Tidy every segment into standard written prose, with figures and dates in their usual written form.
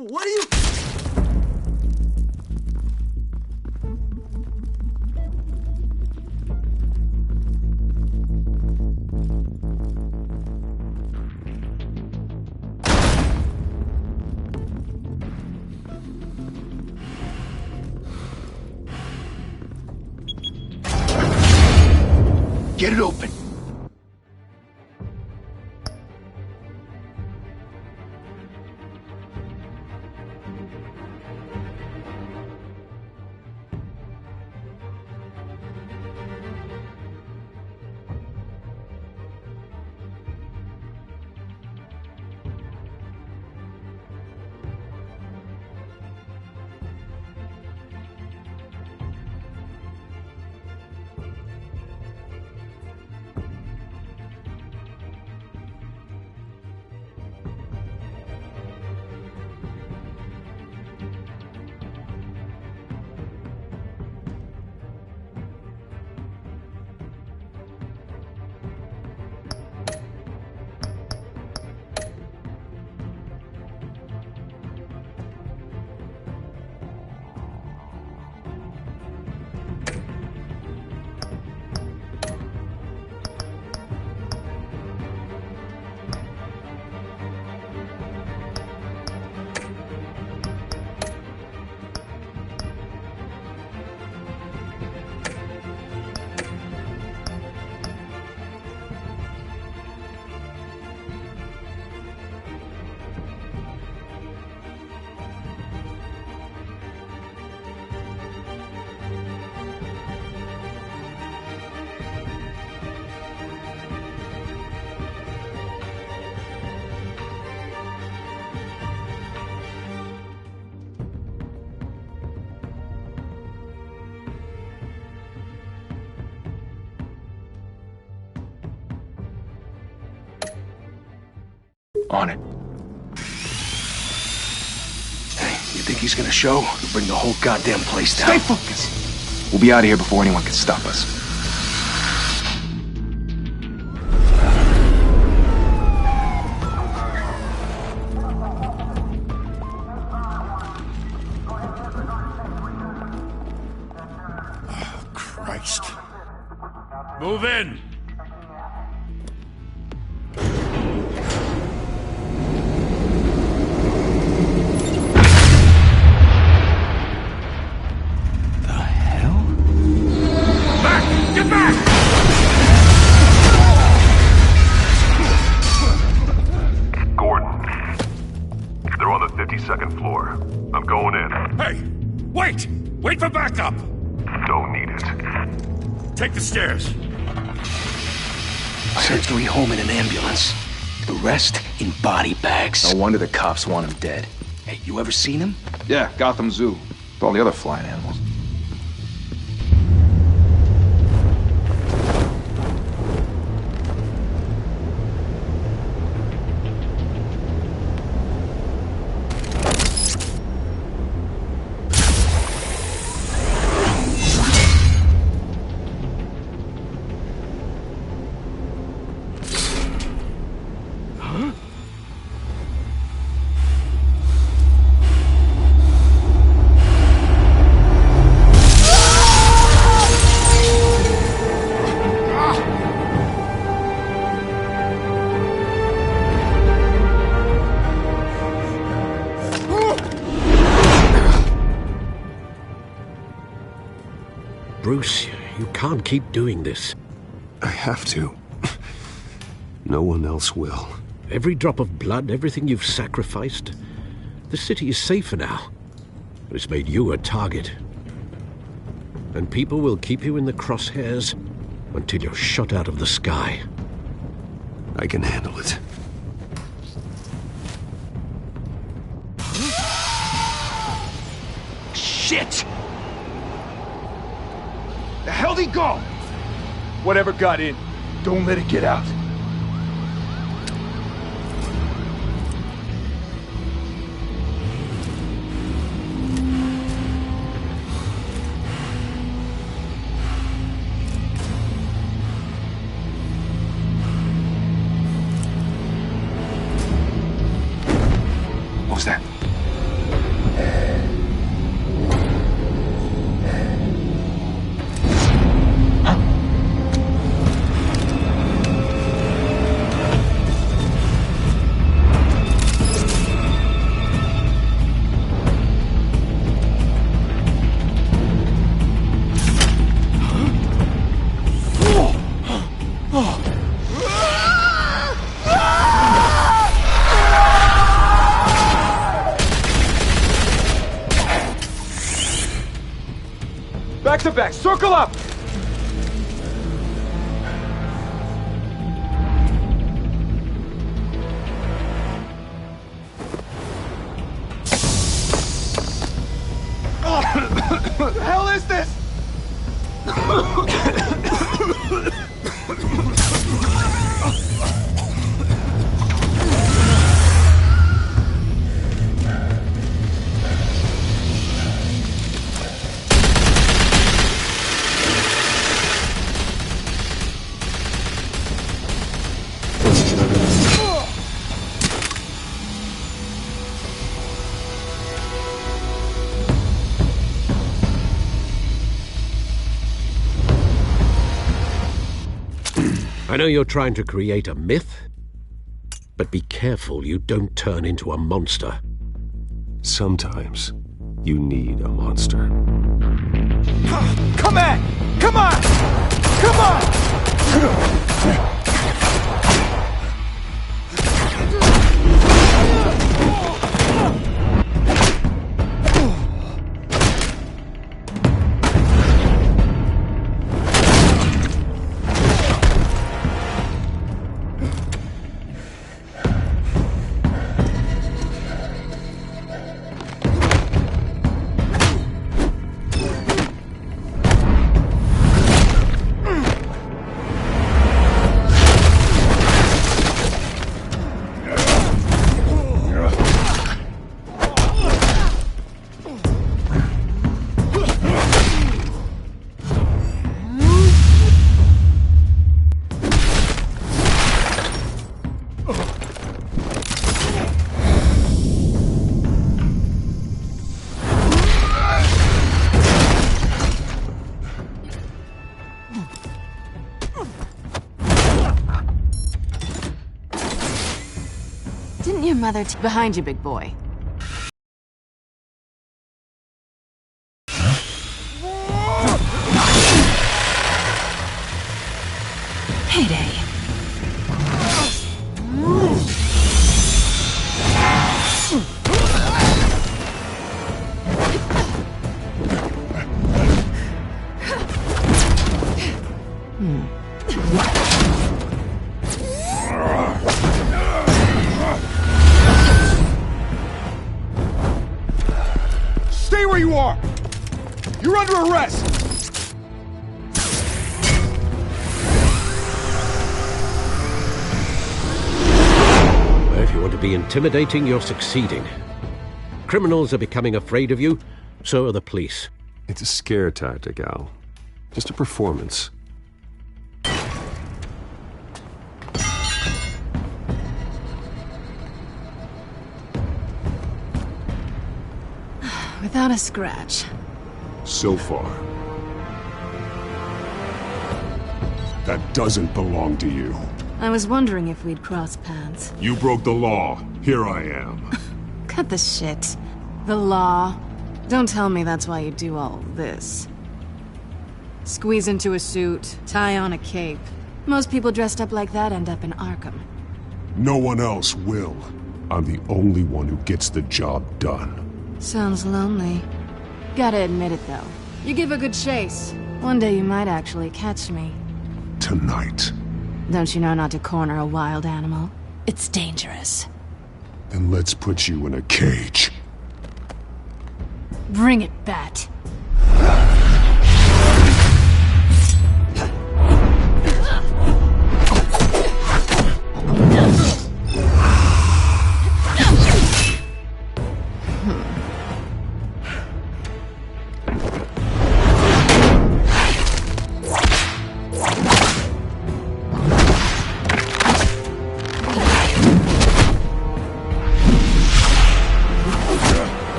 What are you... Get it open. On it. Hey, you think he's gonna show? He'll bring the whole goddamn place down. Stay focused! We'll be out of here before anyone can stop us. Oh, Christ. Move in! Get back! Gordon. They're on the 52nd floor. I'm going in. Hey! Wait! Wait for backup! Don't need it. Take the stairs. I sent 3 home in an ambulance. The rest in body bags. No wonder the cops want him dead. Hey, you ever seen him? Yeah, Gotham Zoo. With all the other flying animals. Bruce, you can't keep doing this. I have to. No one else will. Every drop of blood, everything you've sacrificed. The city is safer now. But it's made you a target. And people will keep you in the crosshairs until you're shot out of the sky. I can handle it. Shit! The hell'd he go? Whatever got in, don't let it get out. What was that? them back! Circle up! What the hell is this? I know you're trying to create a myth, but be careful you don't turn into a monster. Sometimes you need a monster. Come on! Come on! Come on! Didn't your mother behind you, big boy? Payday. Stay where you are! You're under arrest! Well, if you want to be intimidating, you're succeeding. Criminals are becoming afraid of you, so are the police. It's a scare tactic, Al. Just a performance. Without a scratch. So far. That doesn't belong to you. I was wondering if we'd cross paths. You broke the law. Here I am. Cut the shit. The law. Don't tell me that's why you do all this. Squeeze into a suit, tie on a cape. Most people dressed up like that end up in Arkham. No one else will. I'm the only one who gets the job done. Sounds lonely. Gotta admit it, though. You give a good chase. One day you might actually catch me. Tonight. Don't you know not to corner a wild animal? It's dangerous. Then let's put you in a cage. Bring it, Bat.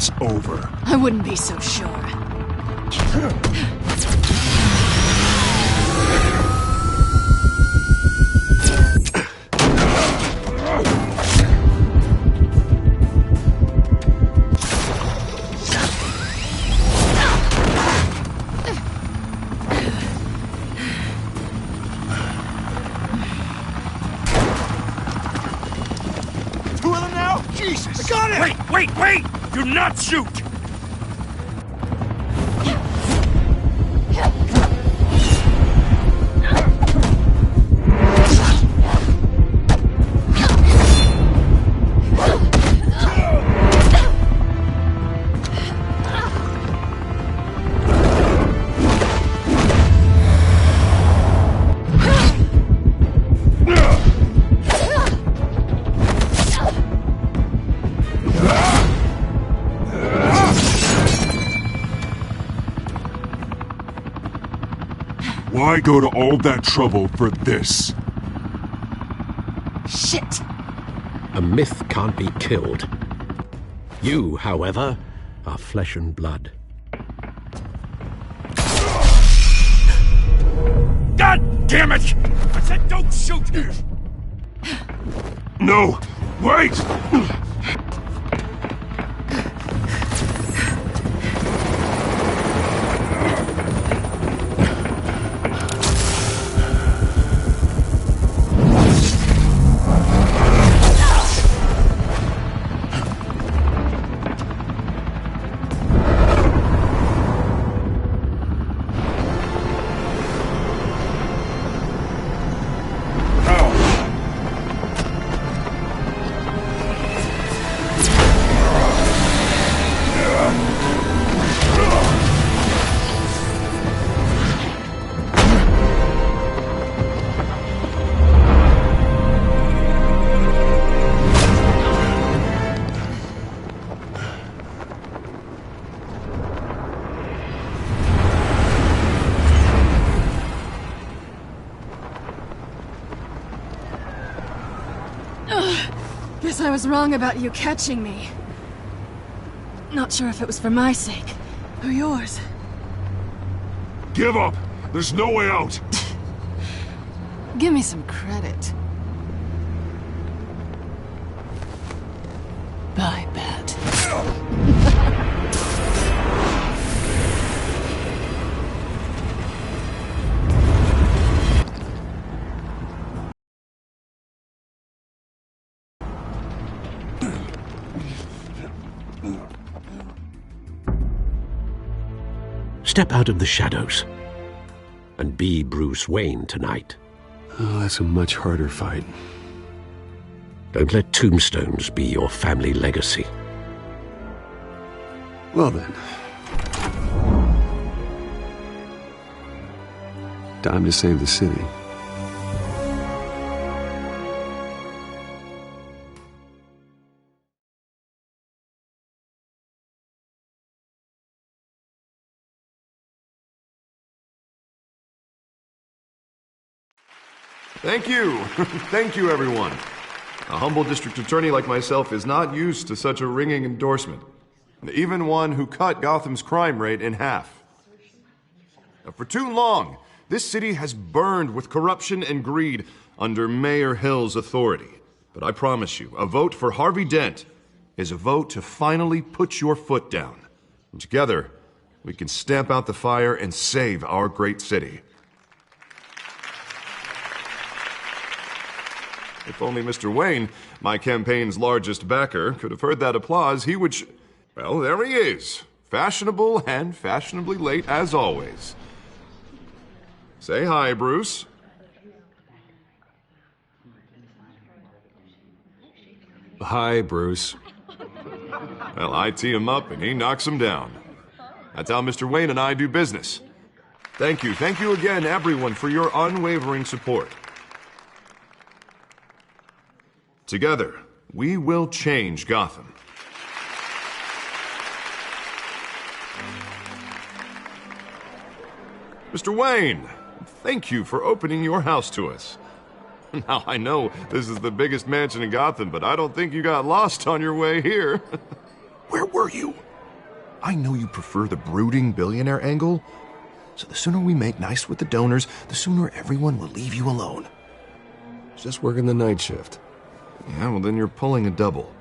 it's over. I wouldn't be so sure. Two of them now? Jesus! I got it! Wait! Do not shoot! Why go to all that trouble for this? Shit! A myth can't be killed. You, however, are flesh and blood. God damn it! I said don't shoot! No! Wait! Guess I was wrong about you catching me. Not sure if it was for my sake, or yours. Give up! There's no way out! Give me some credit. Bye, Bat. Step out of the shadows and be Bruce Wayne tonight. Oh, that's a much harder fight. Don't let tombstones be your family legacy. Well then. Time to save the city. Thank you. Thank you, everyone. A humble district attorney like myself is not used to such a ringing endorsement. Even one who cut Gotham's crime rate in half. For too long, this city has burned with corruption and greed under Mayor Hill's authority. But I promise you, a vote for Harvey Dent is a vote to finally put your foot down. And together, we can stamp out the fire and save our great city. If only Mr. Wayne, my campaign's largest backer, could have heard that applause, he would well, there he is. Fashionable and fashionably late as always. Say hi, Bruce. Hi, Bruce. Well, I tee him up and he knocks him down. That's how Mr. Wayne and I do business. Thank you again, everyone, for your unwavering support. Together, we will change Gotham. Mr. Wayne, thank you for opening your house to us. Now, I know this is the biggest mansion in Gotham, but I don't think you got lost on your way here. Where were you? I know you prefer the brooding billionaire angle, so the sooner we make nice with the donors, the sooner everyone will leave you alone. Just working the night shift. Yeah, well then you're pulling a double.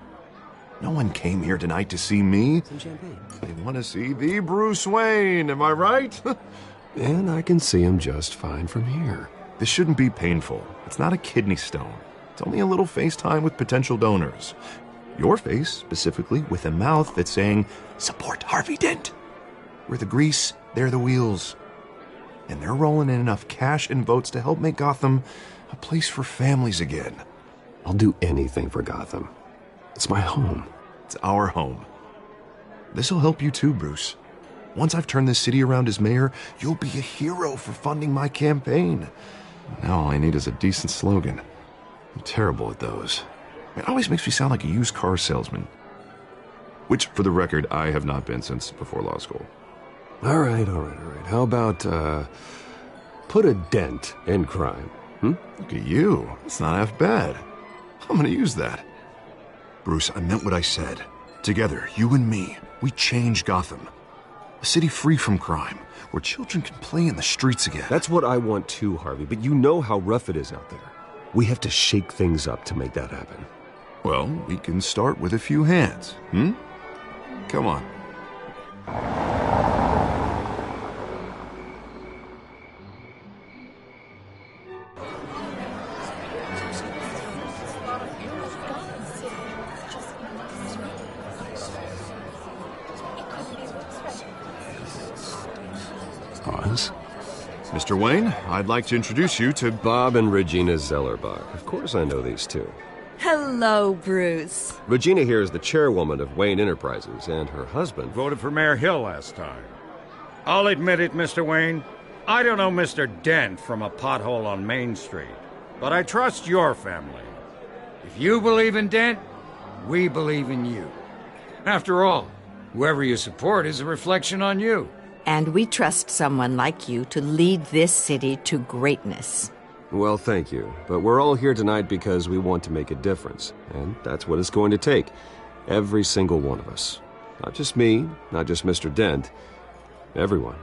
No one came here tonight to see me. Some champagne. They want to see the Bruce Wayne, am I right? And I can see him just fine from here. This shouldn't be painful. It's not a kidney stone. It's only a little FaceTime with potential donors. Your face, specifically, with a mouth that's saying, support Harvey Dent. We're the grease, they're the wheels. And they're rolling in enough cash and votes to help make Gotham a place for families again. I'll do anything for Gotham. It's my home. It's our home. This'll help you too, Bruce. Once I've turned this city around as mayor, you'll be a hero for funding my campaign. Now all I need is a decent slogan. I'm terrible at those. It always makes me sound like a used car salesman. Which, for the record, I have not been since before law school. All right. How about, put a dent in crime? Look at you. It's not half bad. I'm gonna use that. Bruce, I meant what I said. Together, you and me, we change Gotham. A city free from crime, where children can play in the streets again. That's what I want too, Harvey, but you know how rough it is out there. We have to shake things up to make that happen. Well, we can start with a few hands, Come on. Pause. Mr. Wayne, I'd like to introduce you to Bob and Regina Zellerbach. Of course I know these two. Hello, Bruce. Regina here is the chairwoman of Wayne Enterprises, and her husband... Voted for Mayor Hill last time. I'll admit it, Mr. Wayne. I don't know Mr. Dent from a pothole on Main Street, but I trust your family. If you believe in Dent, we believe in you. After all, whoever you support is a reflection on you. And we trust someone like you to lead this city to greatness. Well, thank you. But we're all here tonight because we want to make a difference. And that's what it's going to take. Every single one of us. Not just me, not just Mr. Dent. Everyone.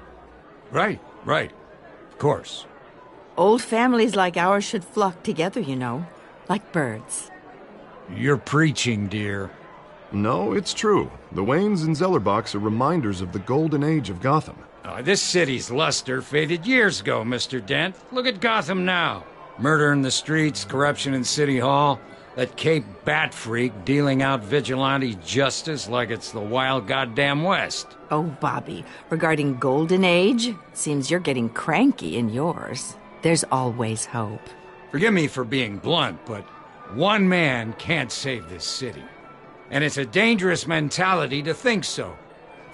Right. Of course. Old families like ours should flock together, you know. Like birds. You're preaching, dear. No, it's true. The Waynes and Zellerbachs are reminders of the golden age of Gotham. This city's luster faded years ago, Mr. Dent. Look at Gotham now. Murder in the streets, corruption in City Hall, that Cape Bat freak dealing out vigilante justice like it's the wild goddamn West. Oh, Bobby, regarding Golden Age, seems you're getting cranky in yours. There's always hope. Forgive me for being blunt, but one man can't save this city. And it's a dangerous mentality to think so.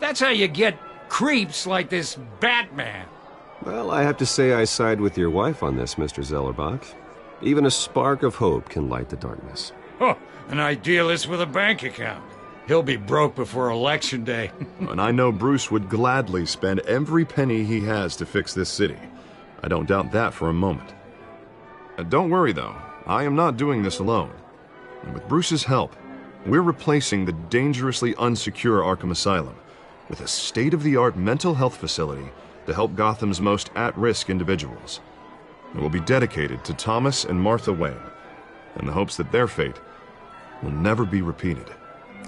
That's how you get creeps like this Batman. Well, I have to say I side with your wife on this, Mr. Zellerbach. Even a spark of hope can light the darkness. Oh, an idealist with a bank account. He'll be broke before Election Day. And I know Bruce would gladly spend every penny he has to fix this city. I don't doubt that for a moment. Don't worry, though. I am not doing this alone. And with Bruce's help, we're replacing the dangerously unsecure Arkham Asylum with a state-of-the-art mental health facility to help Gotham's most at-risk individuals. It will be dedicated to Thomas and Martha Wayne, in the hopes that their fate will never be repeated.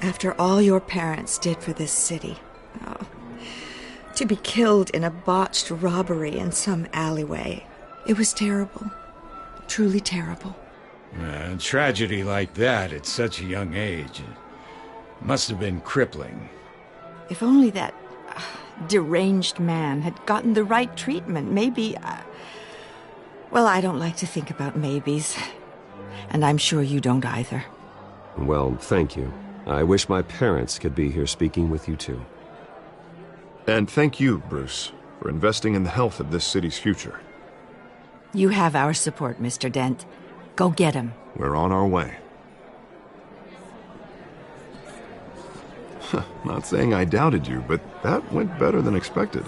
After all your parents did for this city, to be killed in a botched robbery in some alleyway, it was terrible. Truly terrible. A tragedy like that at such a young age must have been crippling. If only that deranged man had gotten the right treatment, maybe... Well, I don't like to think about maybes. And I'm sure you don't either. Well, thank you. I wish my parents could be here speaking with you too. And thank you, Bruce, for investing in the health of this city's future. You have our support, Mr. Dent. Go get him. We're on our way. Not saying I doubted you, but that went better than expected.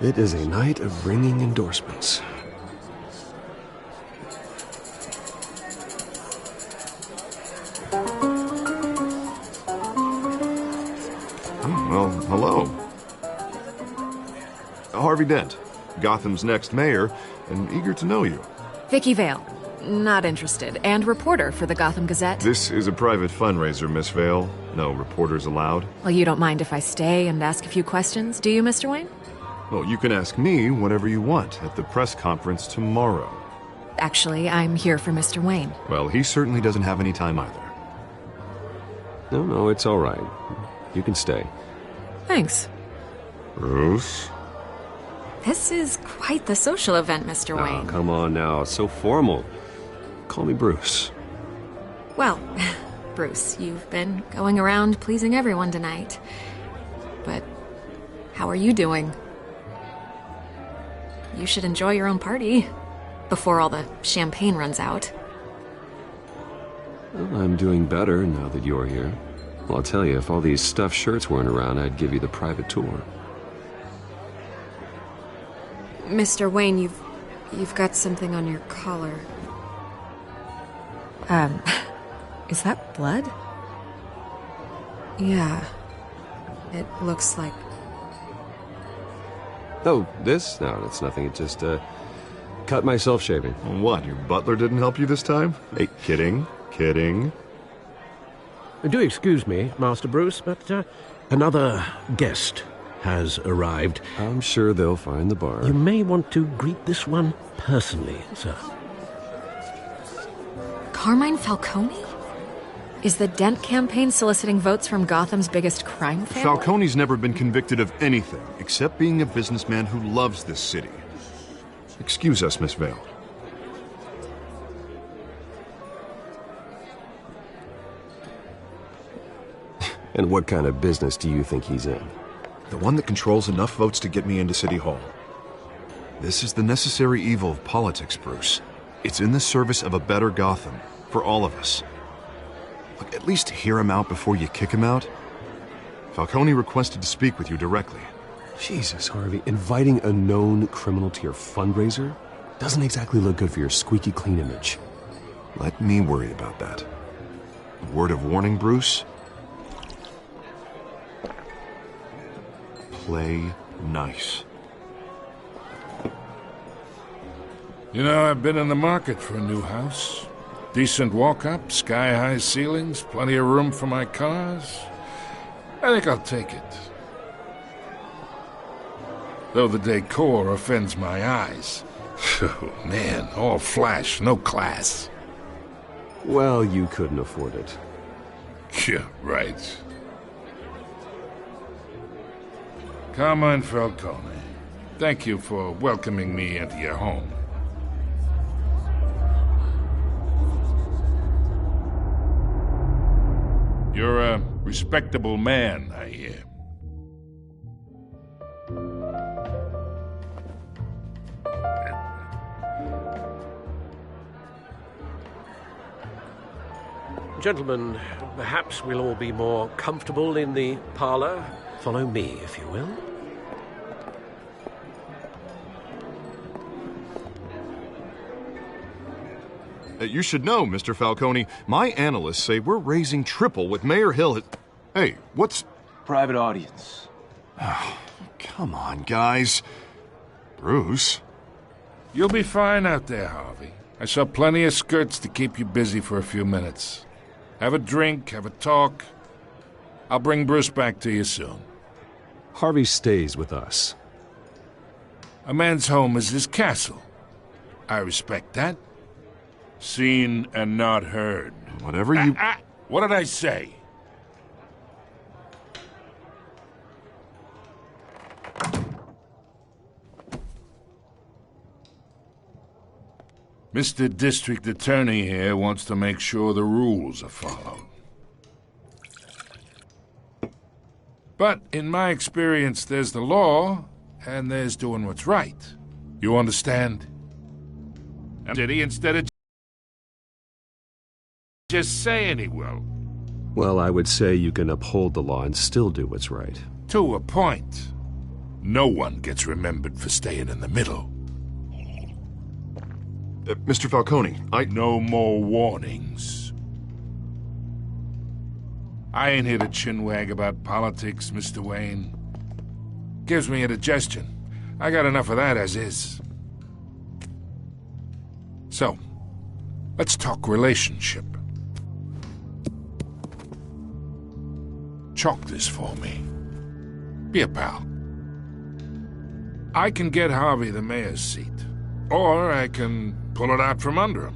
It is a night of ringing endorsements. Well, Harvey Dent, Gotham's next mayor, and eager to know you. Vicky Vale. Not interested. And reporter for the Gotham Gazette. This is a private fundraiser, Miss Vale. No reporters allowed. Well, you don't mind if I stay and ask a few questions, do you, Mr. Wayne? Well, you can ask me whatever you want at the press conference tomorrow. Actually, I'm here for Mr. Wayne. Well, he certainly doesn't have any time either. No, it's all right. You can stay. Thanks. Bruce? This is quite the social event, Mr. Oh, Wayne. come on now. It's so formal. Call me Bruce. Well, Bruce, you've been going around pleasing everyone tonight. But how are you doing? You should enjoy your own party before all the champagne runs out. Well, I'm doing better now that you're here. Well, I'll tell you, if all these stuffed shirts weren't around, I'd give you the private tour. Mr. Wayne, you've got something on your collar. Is that blood? Yeah. It looks like... Oh, this? No, that's nothing. It just, cut myself shaving. What, your butler didn't help you this time? Hey, kidding. Do excuse me, Master Bruce, but another guest has arrived. I'm sure they'll find the bar. You may want to greet this one personally, sir. Carmine Falcone? Is the Dent campaign soliciting votes from Gotham's biggest crime family? Falcone's never been convicted of anything except being a businessman who loves this city. Excuse us, Miss Vale. And what kind of business do you think he's in? The one that controls enough votes to get me into City Hall. This is the necessary evil of politics, Bruce. It's in the service of a better Gotham, for all of us. Look, at least hear him out before you kick him out. Falcone requested to speak with you directly. Jesus, Harvey, inviting a known criminal to your fundraiser doesn't exactly look good for your squeaky clean image. Let me worry about that. A word of warning, Bruce? Play nice. You know, I've been in the market for a new house. Decent walk-up, sky-high ceilings, plenty of room for my cars. I think I'll take it. Though the decor offends my eyes. Oh, man, all flash, no class. Well, you couldn't afford it. Yeah, right. Carmine Falcone, thank you for welcoming me into your home. You're a respectable man, I hear. Gentlemen, perhaps we'll all be more comfortable in the parlor. Follow me, if you will. You should know, Mr. Falcone, my analysts say we're raising triple what Mayor Hill has... Hey, what's... Private audience. Oh, come on, guys. Bruce? You'll be fine out there, Harvey. I saw plenty of skirts to keep you busy for a few minutes. Have a drink, have a talk. I'll bring Bruce back to you soon. Harvey stays with us. A man's home is his castle. I respect that. Seen and not heard. Whatever you... What did I say? Mr. District Attorney here wants to make sure the rules are followed. But in my experience, there's the law, and there's doing what's right. You understand? City instead of just saying he will. Well, I would say you can uphold the law and still do what's right. To a point. No one gets remembered for staying in the middle. Mr. Falcone, No more warnings. I ain't here to chinwag about politics, Mr. Wayne. Gives me indigestion. I got enough of that as is. So, let's talk relationship. Chalk this for me. Be a pal. I can get Harvey the mayor's seat, or I can pull it out from under him.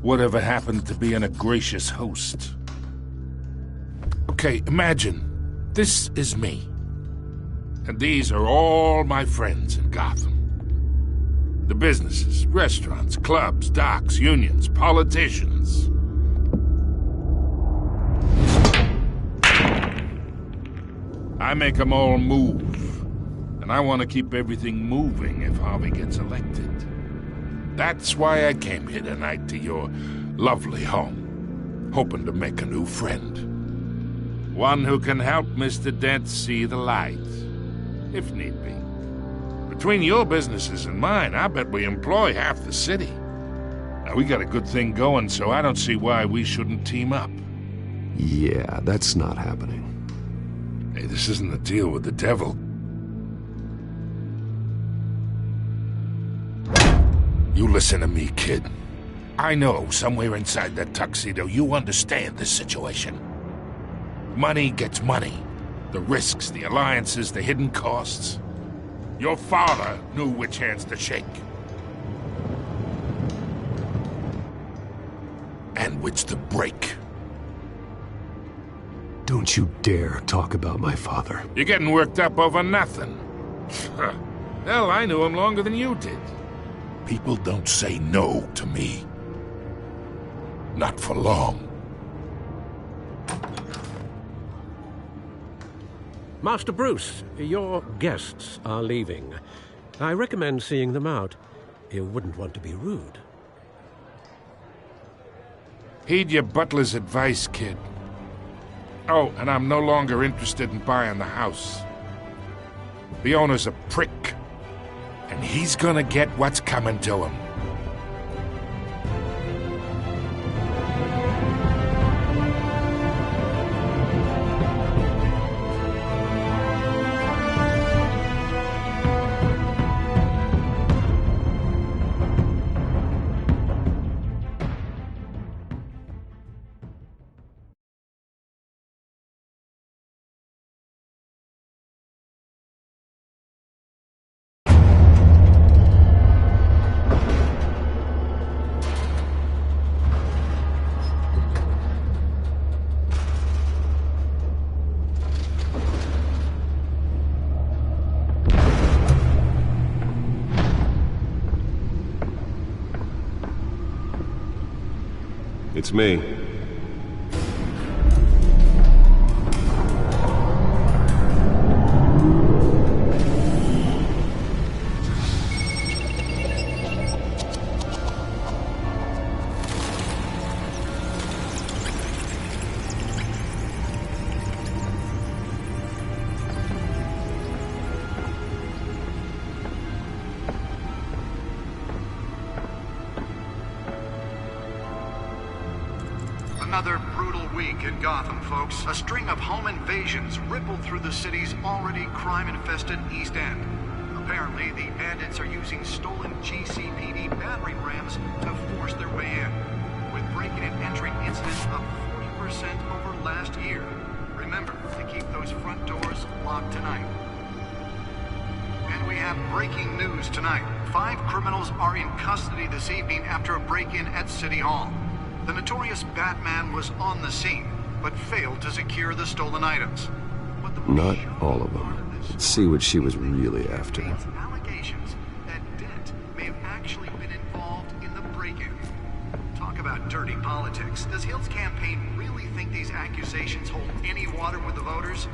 Whatever happened to being a gracious host? Okay, imagine this is me, and these are all my friends in Gotham. The businesses, restaurants, clubs, docks, unions, politicians. I make them all move, and I want to keep everything moving if Harvey gets elected. That's why I came here tonight to your lovely home, hoping to make a new friend. One who can help Mr. Dent see the light, if need be. Between your businesses and mine, I bet we employ half the city. Now, we got a good thing going, so I don't see why we shouldn't team up. Yeah, that's not happening. Hey, this isn't a deal with the devil. You listen to me, kid. I know somewhere inside that tuxedo you understand this situation. Money gets money. The risks, the alliances, the hidden costs. Your father knew which hands to shake. And which to break. Don't you dare talk about my father. You're getting worked up over nothing. Hell, I knew him longer than you did. People don't say no to me. Not for long. Master Bruce, your guests are leaving. I recommend seeing them out. You wouldn't want to be rude. Heed your butler's advice, kid. Oh, and I'm no longer interested in buying the house. The owner's a prick, and he's gonna get what's coming to him. It's me. Another brutal week in Gotham, folks. A string of home invasions rippled through the city's already crime-infested East End. Apparently, the bandits are using stolen GCPD battering rams to force their way in, with breaking and entering incidents up 40% over last year. Remember to keep those front doors locked tonight. And we have breaking news tonight. 5 criminals are in custody this evening after a break-in at City Hall. The notorious Batman was on the scene, but failed to secure the stolen items. Not all of them. Let's see what she was really after. Allegations that Dent may have actually been involved in the break-in. Talk about dirty politics. Does Hill's campaign really think these accusations hold any water with the voters?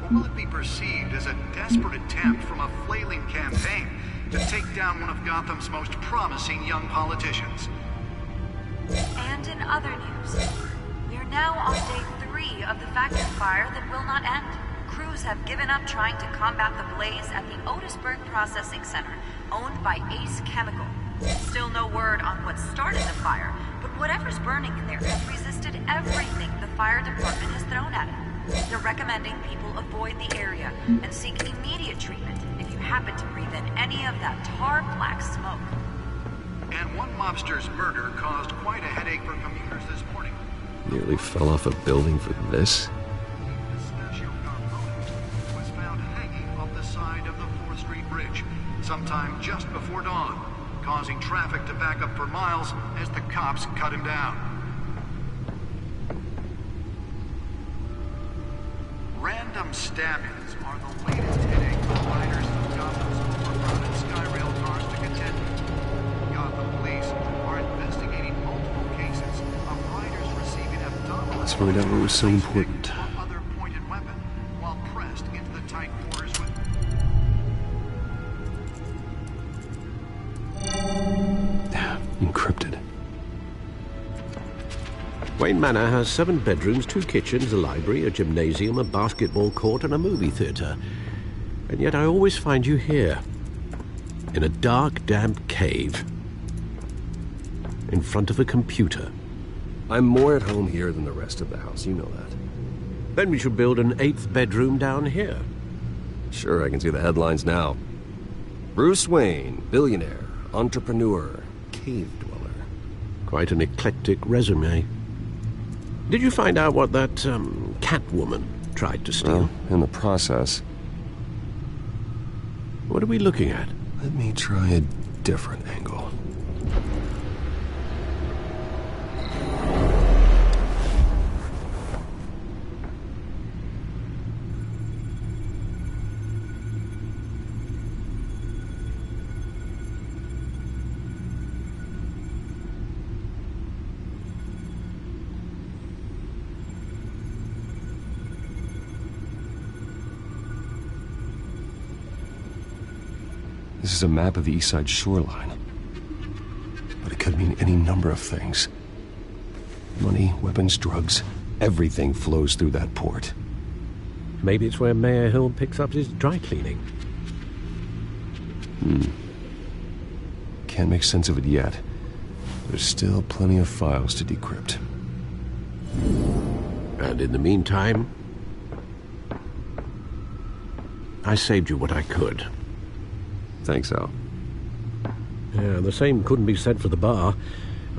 Or will it be perceived as a desperate attempt from a flailing campaign to take down one of Gotham's most promising young politicians? And in other news, we are now on day 3 of the factory fire that will not end. Crews have given up trying to combat the blaze at the Otisburg Processing Center, owned by Ace Chemical. Still no word on what started the fire, but whatever's burning in there has resisted everything the fire department has thrown at it. The recommending people avoid the area and seek immediate treatment if you happen to breathe in any of that tar black smoke. And one mobster's murder caused quite a headache for commuters this morning. Nearly fell off a building for this? Was found hanging off the side of the 4th Street Bridge sometime just before dawn, causing traffic to back up for miles as the cops cut him down. Random stabbings are the latest headache for riders of Gotham's overcrowded Skyrail cars to contend with. Gotham police are investigating multiple cases of riders receiving abdominal... Let's find out what was so important. ...or other pointed weapon while pressed into the tight quarters with... Encrypted. Wayne Manor has 7 bedrooms, 2 kitchens, a library, a gymnasium, a basketball court, and a movie theatre. And yet I always find you here, in a dark, damp cave, in front of a computer. I'm more at home here than the rest of the house, you know that. Then we should build an 8th bedroom down here. Sure, I can see the headlines now. Bruce Wayne, billionaire, entrepreneur, cave dweller. Quite an eclectic resume. Did you find out what that, Catwoman tried to steal? Well, in the process. What are we looking at? Let me try a different angle. This is a map of the East Side shoreline. But it could mean any number of things. Money, weapons, drugs, everything flows through that port. Maybe it's where Mayor Hill picks up his dry cleaning. Can't make sense of it yet. There's still plenty of files to decrypt. And in the meantime, I saved you what I could. Thanks, Al. Yeah, the same couldn't be said for the bar.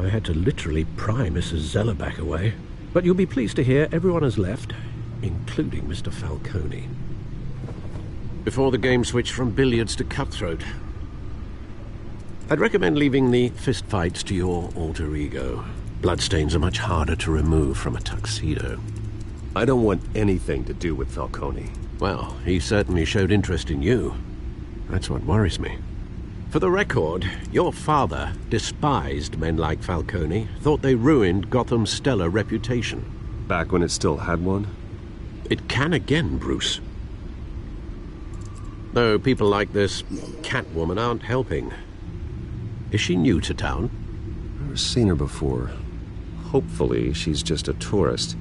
I had to literally pry Mrs. Zellerback away. But you'll be pleased to hear everyone has left, including Mr. Falcone. Before the game switched from billiards to cutthroat. I'd recommend leaving the fistfights to your alter ego. Bloodstains are much harder to remove from a tuxedo. I don't want anything to do with Falcone. Well, he certainly showed interest in you. That's what worries me. For the record, your father despised men like Falcone, thought they ruined Gotham's stellar reputation. Back when it still had one? It can again, Bruce. Though people like this Catwoman aren't helping. Is she new to town? Never seen her before. Hopefully, she's just a tourist.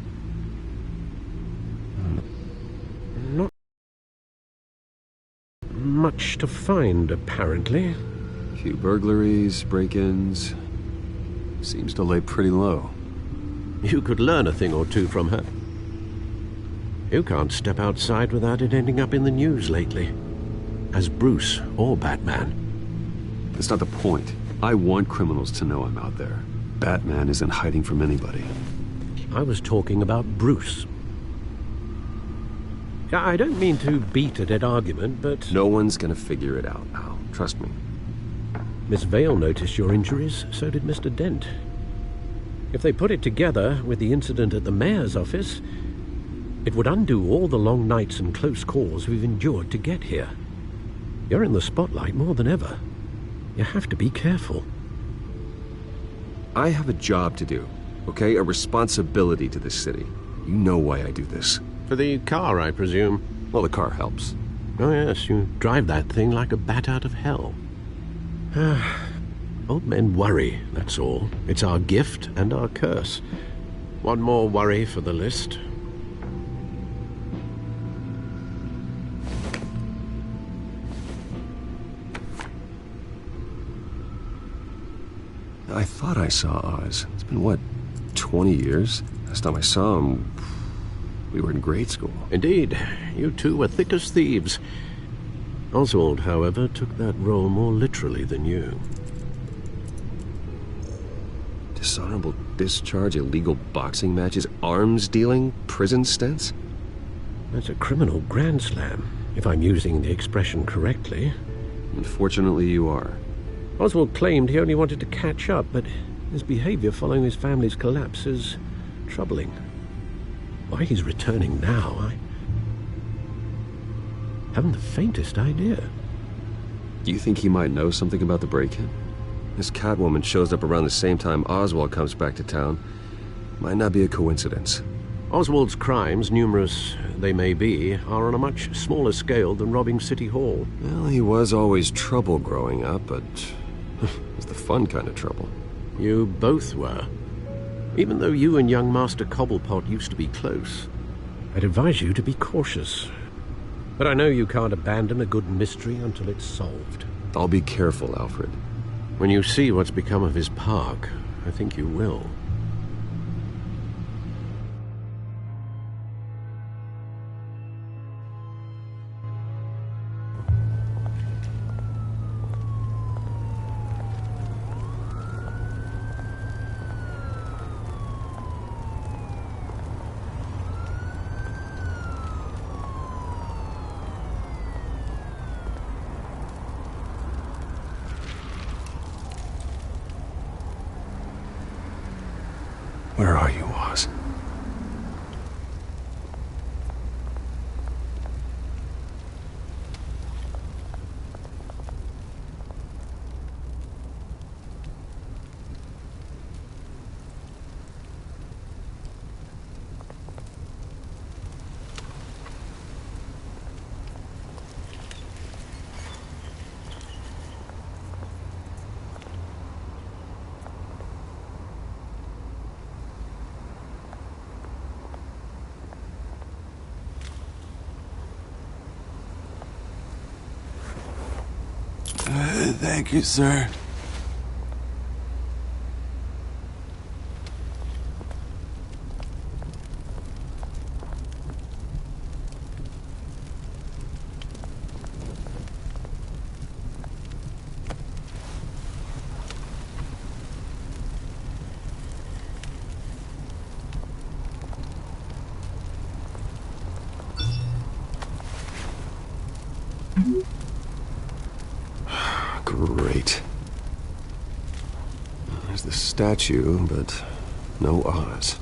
Not much to find, apparently. Few burglaries, break-ins. Seems to lay pretty low. You could learn a thing or two from her. You can't step outside without it ending up in the news lately. As Bruce or Batman. That's not the point. I want criminals to know I'm out there. Batman isn't hiding from anybody. I was talking about Bruce. I don't mean to beat a dead argument, but... No one's gonna figure it out, Al. Trust me. Miss Vale noticed your injuries, so did Mr. Dent. If they put it together with the incident at the mayor's office, it would undo all the long nights and close calls we've endured to get here. You're in the spotlight more than ever. You have to be careful. I have a job to do, okay? A responsibility to this city. You know why I do this. For the car, I presume. Well, the car helps. Oh, yes, you drive that thing like a bat out of hell. Old men worry, that's all. It's our gift and our curse. One more worry for the list. I thought I saw Oz. It's been, what, 20 years? Last time I saw him... We were in grade school. Indeed. You two were thick as thieves. Oswald, however, took that role more literally than you. Dishonorable discharge, illegal boxing matches, arms dealing, prison stints? That's a criminal grand slam, if I'm using the expression correctly. Unfortunately, you are. Oswald claimed he only wanted to catch up, but his behavior following his family's collapse is troubling. Why he's returning now, I haven't the faintest idea. Do you think he might know something about the break-in? This Catwoman shows up around the same time Oswald comes back to town. Might not be a coincidence. Oswald's crimes, numerous they may be, are on a much smaller scale than robbing City Hall. Well, he was always trouble growing up, but it was the fun kind of trouble. You both were. Even though you and young Master Cobblepot used to be close, I'd advise you to be cautious. But I know you can't abandon a good mystery until it's solved. I'll be careful, Alfred. When you see what's become of his park, I think you will. Where are you, Oz? Thank you, sir. Great. There's the statue, but no Oz.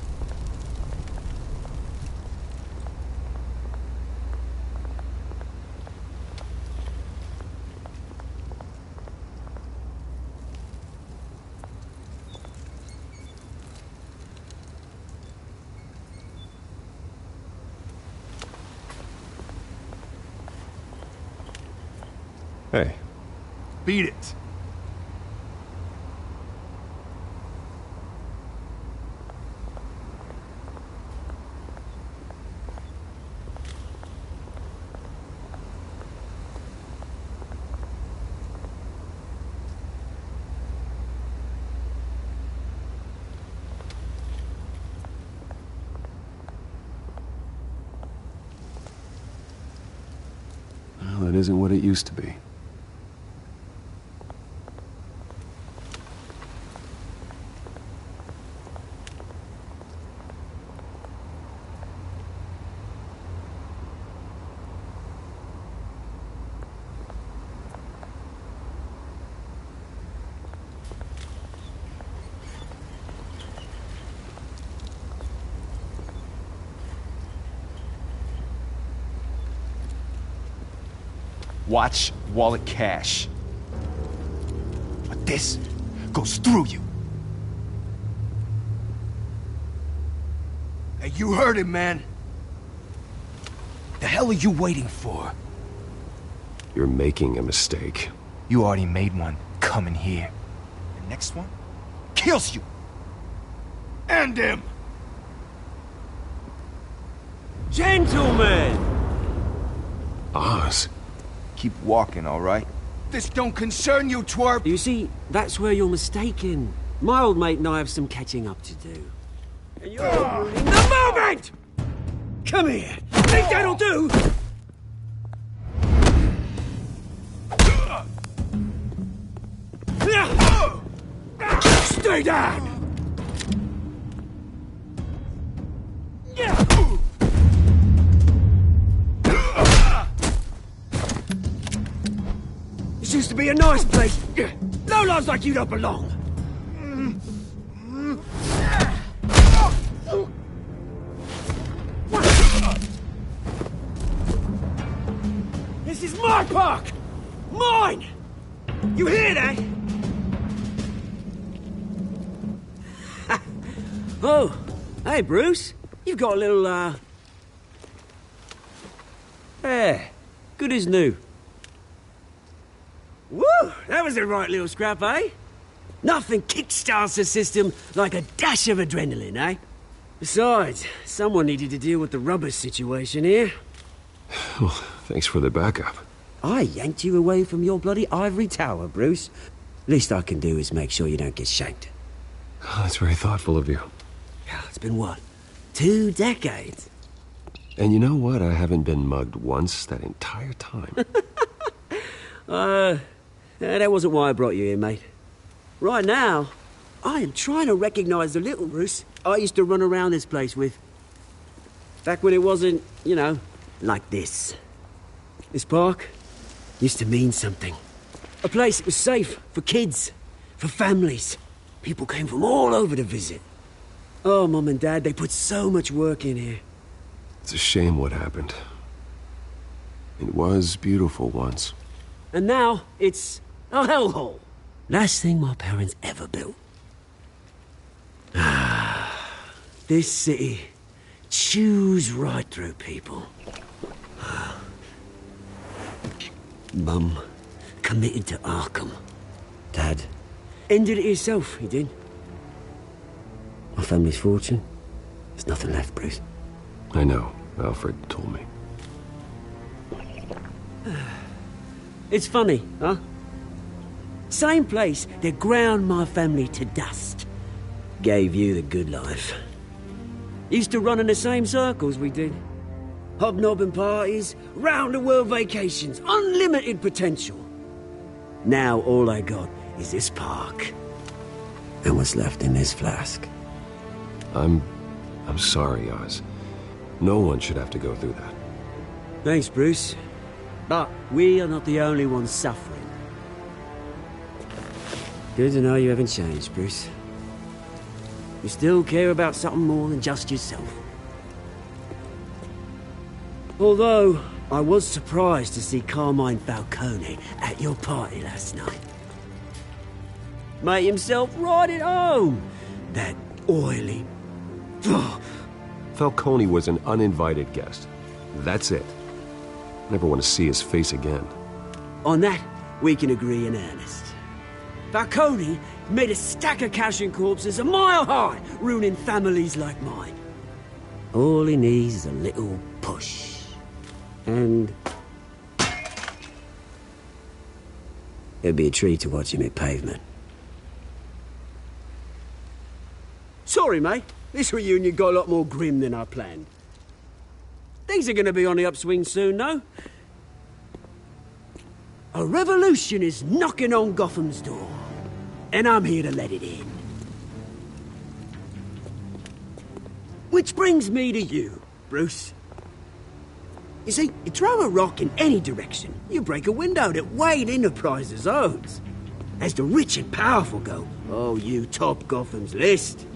Hey. Beat it. Well, that isn't what it used to be. Watch wallet cash. But this goes through you. Hey, you heard him, man. The hell are you waiting for? You're making a mistake. You already made one coming here. The next one kills you. And him. Gentlemen! Oz. Keep walking, all right? This don't concern you, twerp! You see, that's where you're mistaken. My old mate and I have some catching up to do. And you're ruining the moment! Come here. Think that'll do? Stay down! This used to be a nice place. Lowlifes like you don't belong. This is my park! Mine! You hear that? Oh, hey, Bruce. You've got a little, Yeah, good as new. Woo! That was a right little scrap, eh? Nothing kickstarts the system like a dash of adrenaline, eh? Besides, someone needed to deal with the rubber situation here. Well, thanks for the backup. I yanked you away from your bloody ivory tower, Bruce. Least I can do is make sure you don't get shanked. Oh, that's very thoughtful of you. It's been what? 2 decades? And you know what? I haven't been mugged once that entire time. That wasn't why I brought you here, mate. Right now, I am trying to recognize the little Bruce I used to run around this place with. Back when it wasn't, you know, like this. This park used to mean something. A place that was safe for kids, for families. People came from all over to visit. Oh, Mum and Dad, they put so much work in here. It's a shame what happened. It was beautiful once. And now, it's a hellhole. Last thing my parents ever built. This city chews right through people. Mum committed to Arkham. Dad ended it himself, he did. My family's fortune, there's nothing left, Bruce. I know. Alfred told me. It's funny, huh? Same place that ground my family to dust. Gave you the good life. Used to run in the same circles we did. Hobnobbing parties, round-the-world vacations, unlimited potential. Now all I got is this park. And what's left in this flask. I'm sorry, Oz. No one should have to go through that. Thanks, Bruce. But we are not the only ones suffering. Good to know you haven't changed, Bruce. You still care about something more than just yourself. Although, I was surprised to see Carmine Falcone at your party last night. Made himself right at home. That oily... Falcone was an uninvited guest. That's it. Never want to see his face again. On that, we can agree in earnest. Falcone made a stack of cash and corpses a mile high, ruining families like mine. All he needs is a little push. And... it'd be a treat to watch him hit pavement. Sorry, mate. This reunion got a lot more grim than I planned. Things are gonna be on the upswing soon, though. A revolution is knocking on Gotham's door. And I'm here to let it in. Which brings me to you, Bruce. You see, you throw a rock in any direction, you break a window that Wayne Enterprises owns. As the rich and powerful go, oh, you top Gotham's list.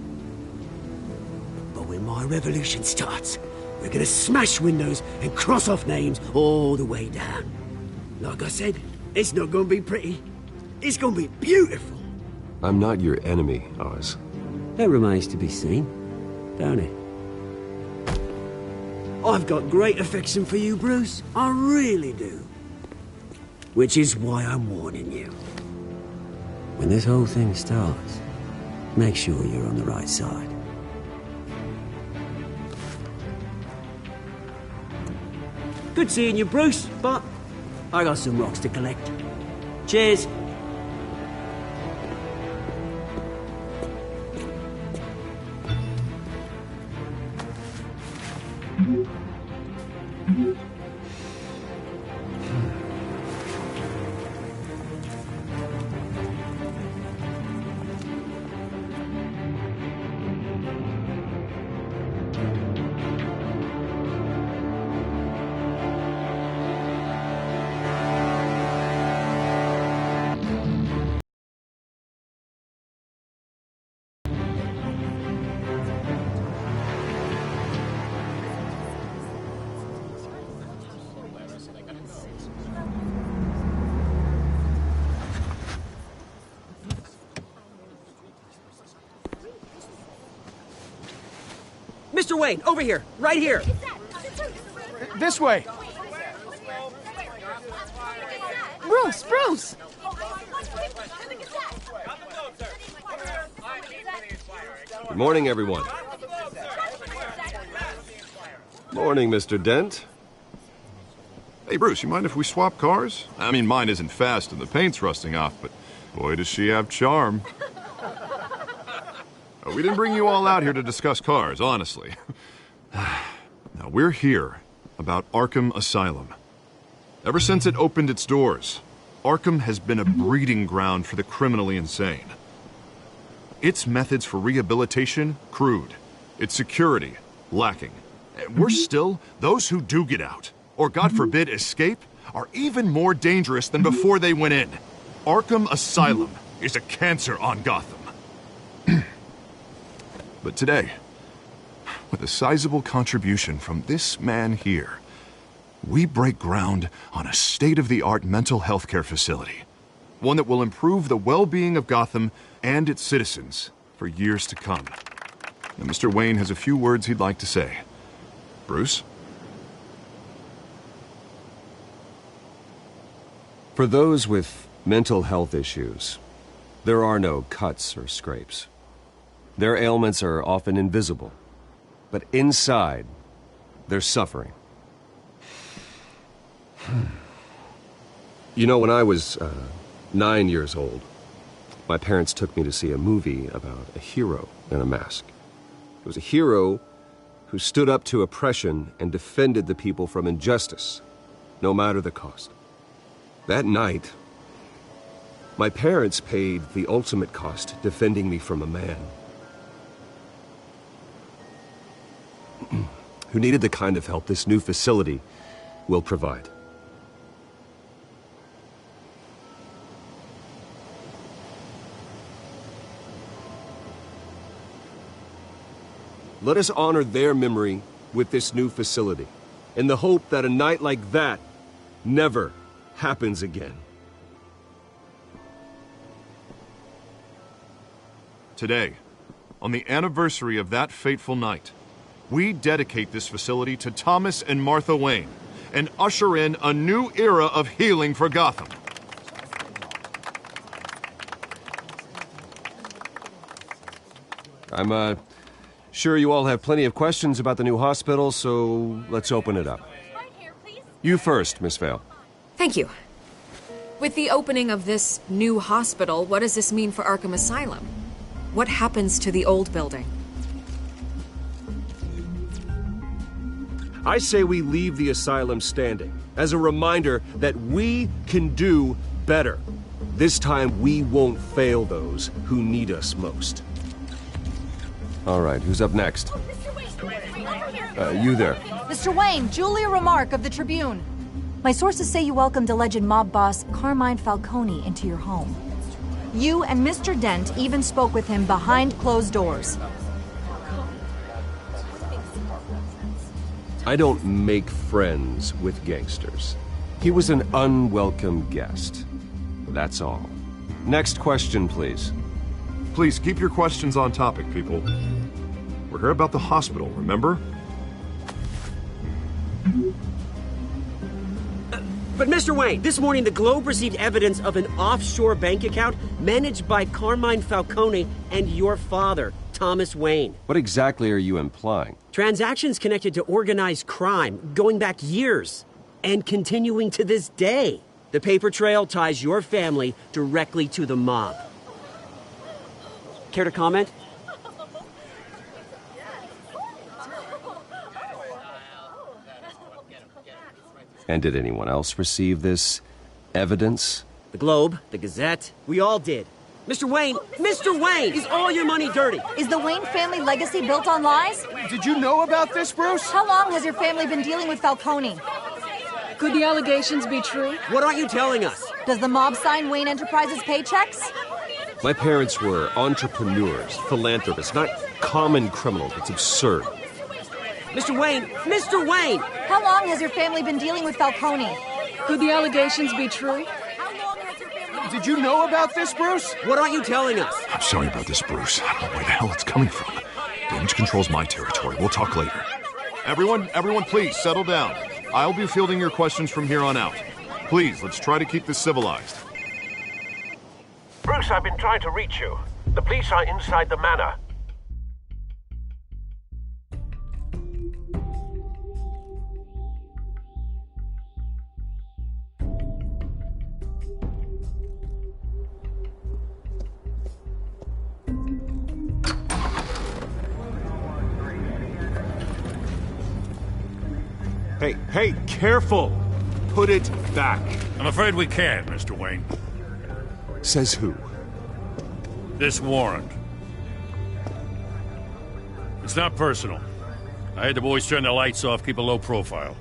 But when my revolution starts, we're gonna smash windows and cross off names all the way down. Like I said, it's not gonna be pretty. It's gonna be beautiful. I'm not your enemy, Oz. That remains to be seen, don't it? I've got great affection for you, Bruce. I really do. Which is why I'm warning you. When this whole thing starts, make sure you're on the right side. Good seeing you, Bruce, but I got some rocks to collect. Cheers. Mr. Wayne, over here, right here. This way. Bruce! Good morning, everyone. Morning, Mr. Dent. Hey, Bruce, you mind if we swap cars? I mean, mine isn't fast and the paint's rusting off, but boy, does she have charm. We didn't bring you all out here to discuss cars, honestly. Now, we're here about Arkham Asylum. Ever since it opened its doors, Arkham has been a breeding ground for the criminally insane. Its methods for rehabilitation, crude. Its security, lacking. And worse still, those who do get out, or God forbid escape, are even more dangerous than before they went in. Arkham Asylum is a cancer on Gotham. But today, with a sizable contribution from this man here, we break ground on a state-of-the-art mental health care facility. One that will improve the well-being of Gotham and its citizens for years to come. Now, Mr. Wayne has a few words he'd like to say. Bruce? For those with mental health issues, there are no cuts or scrapes. Their ailments are often invisible, but inside, they're suffering. You know, when I was 9 years old, my parents took me to see a movie about a hero in a mask. It was a hero who stood up to oppression and defended the people from injustice, no matter the cost. That night, my parents paid the ultimate cost defending me from a man who needed the kind of help this new facility will provide. Let us honor their memory with this new facility, in the hope that a night like that never happens again. Today, on the anniversary of that fateful night, we dedicate this facility to Thomas and Martha Wayne and usher in a new era of healing for Gotham. I'm sure you all have plenty of questions about the new hospital, so let's open it up. You first, Miss Vale. Thank you. With the opening of this new hospital, what does this mean for Arkham Asylum? What happens to the old building? I say we leave the asylum standing as a reminder that we can do better. This time we won't fail those who need us most. All right, who's up next? You there. Mr. Wayne, Julia Remark of the Tribune. My sources say you welcomed alleged mob boss Carmine Falcone into your home. You and Mr. Dent even spoke with him behind closed doors. I don't make friends with gangsters. He was an unwelcome guest. That's all. Next question, please. Please keep your questions on topic, people. We're here about the hospital, remember? But Mr. Wayne, this morning the Globe received evidence of an offshore bank account managed by Carmine Falcone and your father, Thomas Wayne. What exactly are you implying? Transactions connected to organized crime going back years and continuing to this day. The paper trail ties your family directly to the mob. Care to comment? And did anyone else receive this evidence? The Globe, the Gazette, we all did. Mr. Wayne, is all your money dirty? Is the Wayne family legacy built on lies? Did you know about this, Bruce? How long has your family been dealing with Falcone? Could the allegations be true? What aren't you telling us? Does the mob sign Wayne Enterprises paychecks? My parents were entrepreneurs, philanthropists, not common criminals. It's absurd. Mr. Wayne! How long has your family been dealing with Falcone? Could the allegations be true? Did you know about this, Bruce? What aren't you telling us? I'm sorry about this, Bruce. I don't know where the hell it's coming from. Damage control's my territory. We'll talk later. Everyone, please, settle down. I'll be fielding your questions from here on out. Please, let's try to keep this civilized. Bruce, I've been trying to reach you. The police are inside the manor. Hey, careful! Put it back. I'm afraid we can't, Mr. Wayne. Says who? This warrant. It's not personal. I had the boys turn the lights off, keep a low profile.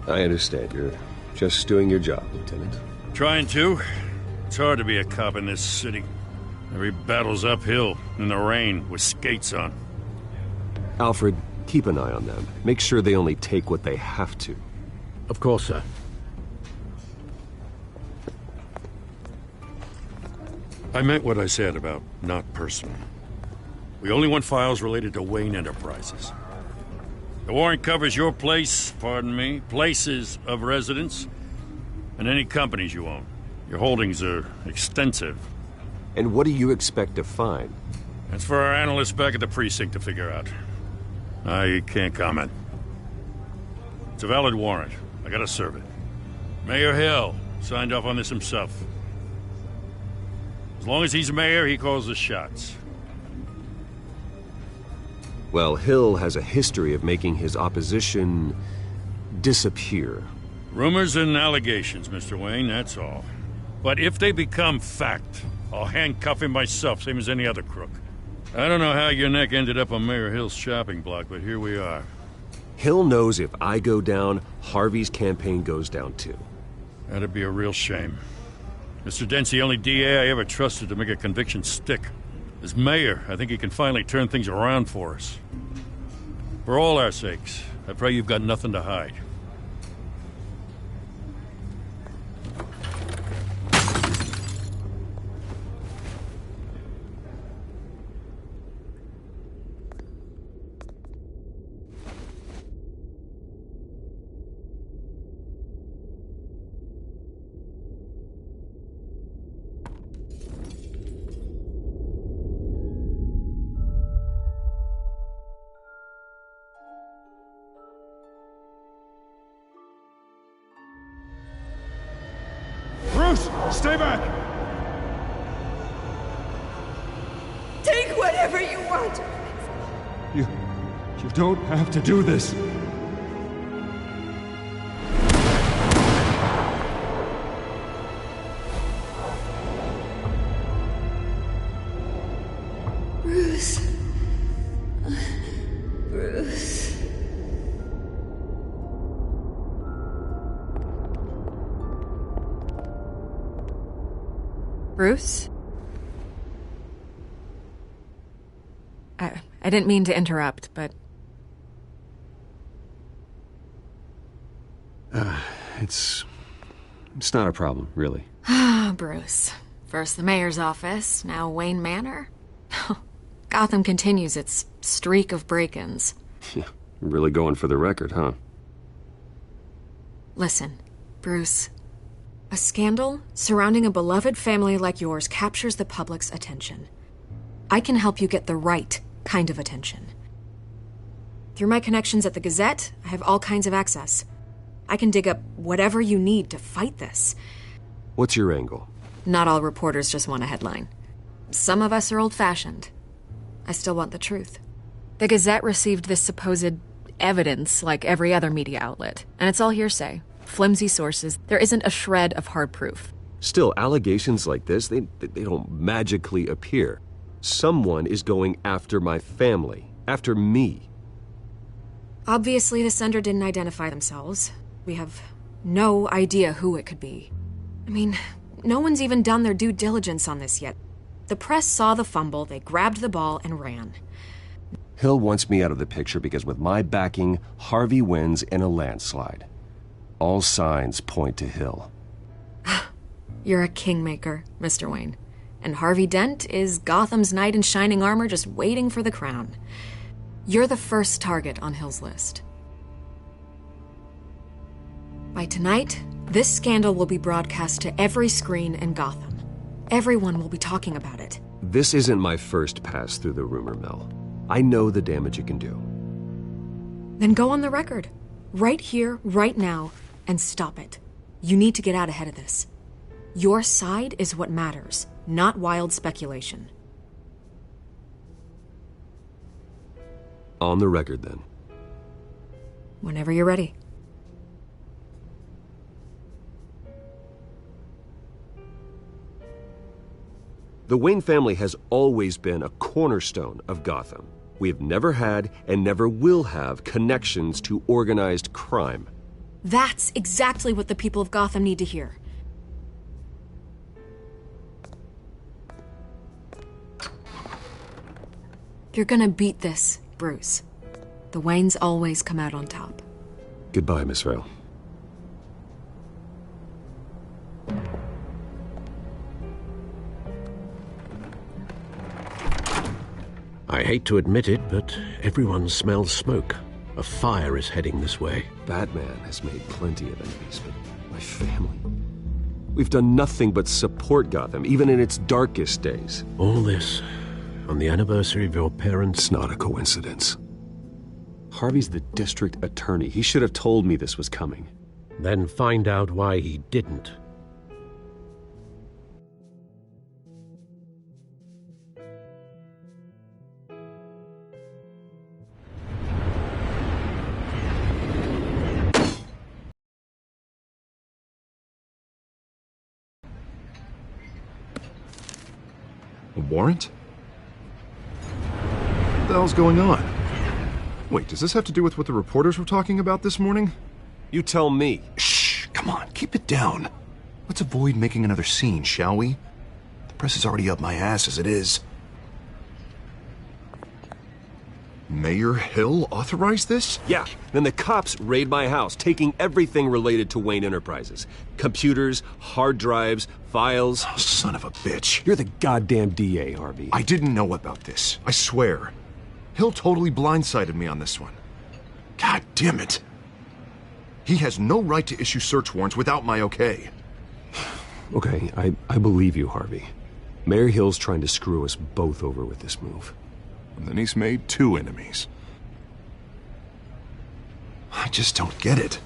I understand. You're just doing your job, Lieutenant. Trying to. It's hard to be a cop in this city. Every battle's uphill, in the rain, with skates on. Alfred, keep an eye on them. Make sure they only take what they have to. Of course, sir. I meant what I said about not personal. We only want files related to Wayne Enterprises. The warrant covers your place, pardon me, places of residence, and any companies you own. Your holdings are extensive. And what do you expect to find? That's for our analysts back at the precinct to figure out. I can't comment. It's a valid warrant. I gotta serve it. Mayor Hill signed off on this himself. As long as he's mayor, he calls the shots. Well, Hill has a history of making his opposition disappear. Rumors and allegations, Mr. Wayne, that's all. But if they become fact, I'll handcuff him myself, same as any other crook. I don't know how your neck ended up on Mayor Hill's shopping block, but here we are. Hill knows if I go down, Harvey's campaign goes down too. That'd be a real shame. Mr. Dent's the only DA I ever trusted to make a conviction stick. As mayor, I think he can finally turn things around for us. For all our sakes, I pray you've got nothing to hide. Stay back! Take whatever you want. You don't have to do this. Bruce. Bruce. Bruce? I didn't mean to interrupt, but... It's not a problem, really. Ah, Bruce. First the mayor's office, now Wayne Manor. Gotham continues its streak of break-ins. Really going for the record, huh? Listen, Bruce. A scandal surrounding a beloved family like yours captures the public's attention. I can help you get the right kind of attention. Through my connections at the Gazette, I have all kinds of access. I can dig up whatever you need to fight this. What's your angle? Not all reporters just want a headline. Some of us are old-fashioned. I still want the truth. The Gazette received this supposed evidence like every other media outlet, and it's all hearsay. flimsy sources, there isn't a shred of hard proof. Still, allegations like this, they don't magically appear. Someone is going after my family, after me. Obviously, the sender didn't identify themselves. We have no idea who it could be. I mean, no one's even done their due diligence on this yet. The press saw the fumble, they grabbed the ball and ran. Hill wants me out of the picture because with my backing, Harvey wins in a landslide. All signs point to Hill. You're a kingmaker, Mr. Wayne. And Harvey Dent is Gotham's knight in shining armor just waiting for the crown. You're the first target on Hill's list. By tonight, this scandal will be broadcast to every screen in Gotham. Everyone will be talking about it. This isn't my first pass through the rumor mill. I know the damage it can do. Then go on the record. Right here, right now, and stop it. You need to get out ahead of this. Your side is what matters, not wild speculation. On the record, then. Whenever you're ready. The Wayne family has always been a cornerstone of Gotham. We have never had and never will have connections to organized crime. That's exactly what the people of Gotham need to hear. You're gonna beat this, Bruce. The Waynes always come out on top. Goodbye, Miss Vale. I hate to admit it, but everyone smells smoke. A fire is heading this way. Batman has made plenty of enemies, but my family... We've done nothing but support Gotham, even in its darkest days. All this on the anniversary of your parents'... It's not a coincidence. Harvey's the district attorney. He should have told me this was coming. Then find out why he didn't. A warrant? What the hell's going on? Wait, does this have to do with what the reporters were talking about this morning? You tell me. Shh, come on, keep it down. Let's avoid making another scene, shall we? The press is already up my ass as it is. Mayor Hill authorized this? Yeah, then the cops raid my house, taking everything related to Wayne Enterprises. Computers, hard drives, files. Oh, son of a bitch. You're the goddamn DA, Harvey. I didn't know about this, I swear. Hill totally blindsided me on this one. God damn it. He has no right to issue search warrants without my okay. Okay, I believe you, Harvey. Mayor Hill's trying to screw us both over with this move. And then he's made 2 enemies. I just don't get it.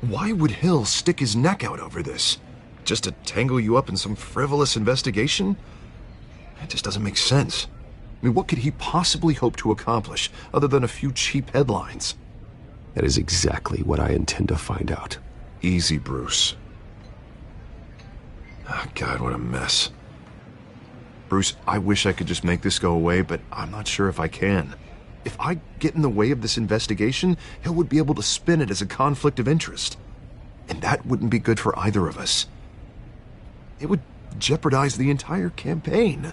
Why would Hill stick his neck out over this? Just to tangle you up in some frivolous investigation? It just doesn't make sense. I mean, what could he possibly hope to accomplish other than a few cheap headlines? That is exactly what I intend to find out. Easy, Bruce. Oh, God, what a mess. Bruce, I wish I could just make this go away, but I'm not sure if I can. If I get in the way of this investigation, Hill would be able to spin it as a conflict of interest. And that wouldn't be good for either of us. It would jeopardize the entire campaign.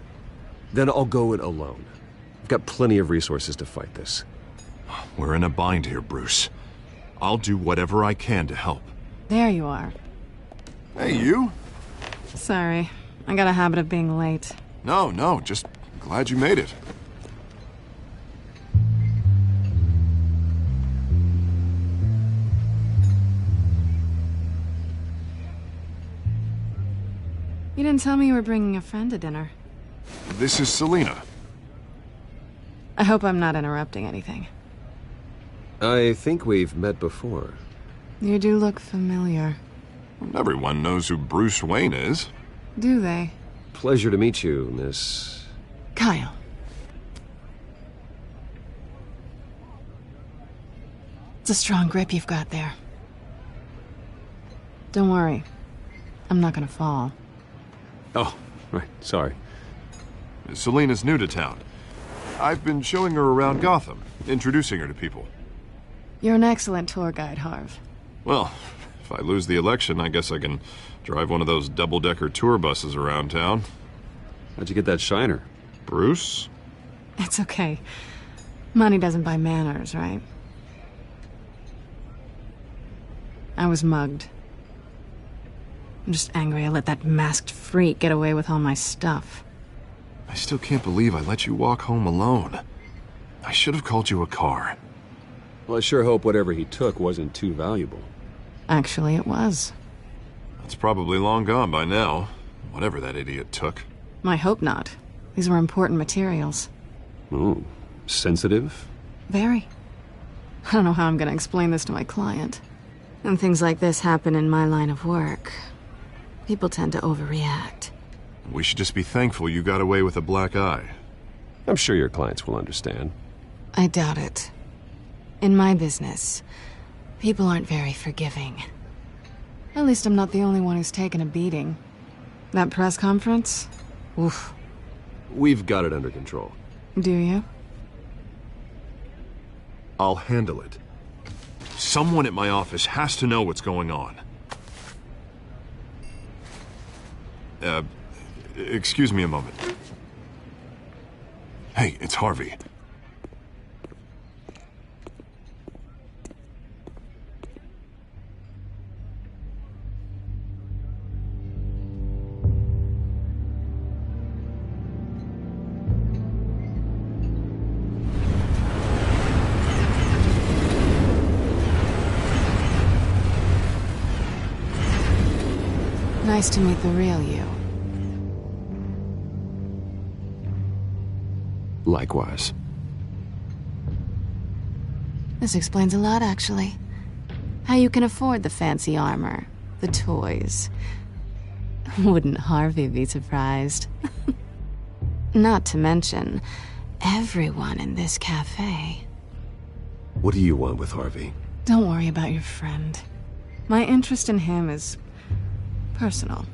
Then I'll go it alone. I've got plenty of resources to fight this. We're in a bind here, Bruce. I'll do whatever I can to help. There you are. Hey, you? Sorry, I got a habit of being late. No, just glad you made it. You didn't tell me you were bringing a friend to dinner. This is Selina. I hope I'm not interrupting anything. I think we've met before. You do look familiar. Everyone knows who Bruce Wayne is. Do they? Pleasure to meet you, Miss... Kyle. It's a strong grip you've got there. Don't worry. I'm not gonna fall. Oh, right. Sorry. Selena's new to town. I've been showing her around Gotham, introducing her to people. You're an excellent tour guide, Harv. Well, if I lose the election, I guess I can drive one of those double-decker tour buses around town. How'd you get that shiner? Bruce? It's okay. Money doesn't buy manners, right? I was mugged. I'm just angry I let that masked freak get away with all my stuff. I still can't believe I let you walk home alone. I should have called you a car. Well, I sure hope whatever he took wasn't too valuable. Actually, it was. It's probably long gone by now, whatever that idiot took. I hope not. These were important materials. Ooh, sensitive? Very. I don't know how I'm gonna explain this to my client. When things like this happen in my line of work, people tend to overreact. We should just be thankful you got away with a black eye. I'm sure your clients will understand. I doubt it. In my business, people aren't very forgiving. At least I'm not the only one who's taken a beating. That press conference? Oof. We've got it under control. Do you? I'll handle it. Someone at my office has to know what's going on. Excuse me a moment. Hey, it's Harvey. Nice to meet the real you. Likewise. This explains a lot, actually. How you can afford the fancy armor, the toys. Wouldn't Harvey be surprised? Not to mention, everyone in this cafe. What do you want with Harvey? Don't worry about your friend. My interest in him is personal.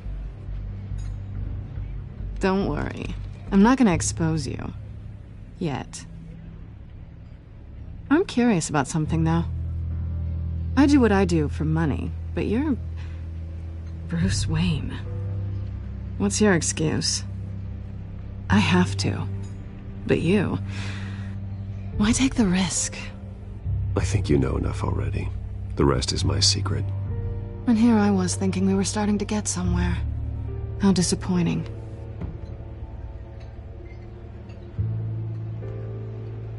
Don't worry. I'm not gonna expose you. Yet. I'm curious about something, though. I do what I do for money, but you're Bruce Wayne. What's your excuse? I have to. But you... why take the risk? I think you know enough already. The rest is my secret. And here I was thinking we were starting to get somewhere. How disappointing.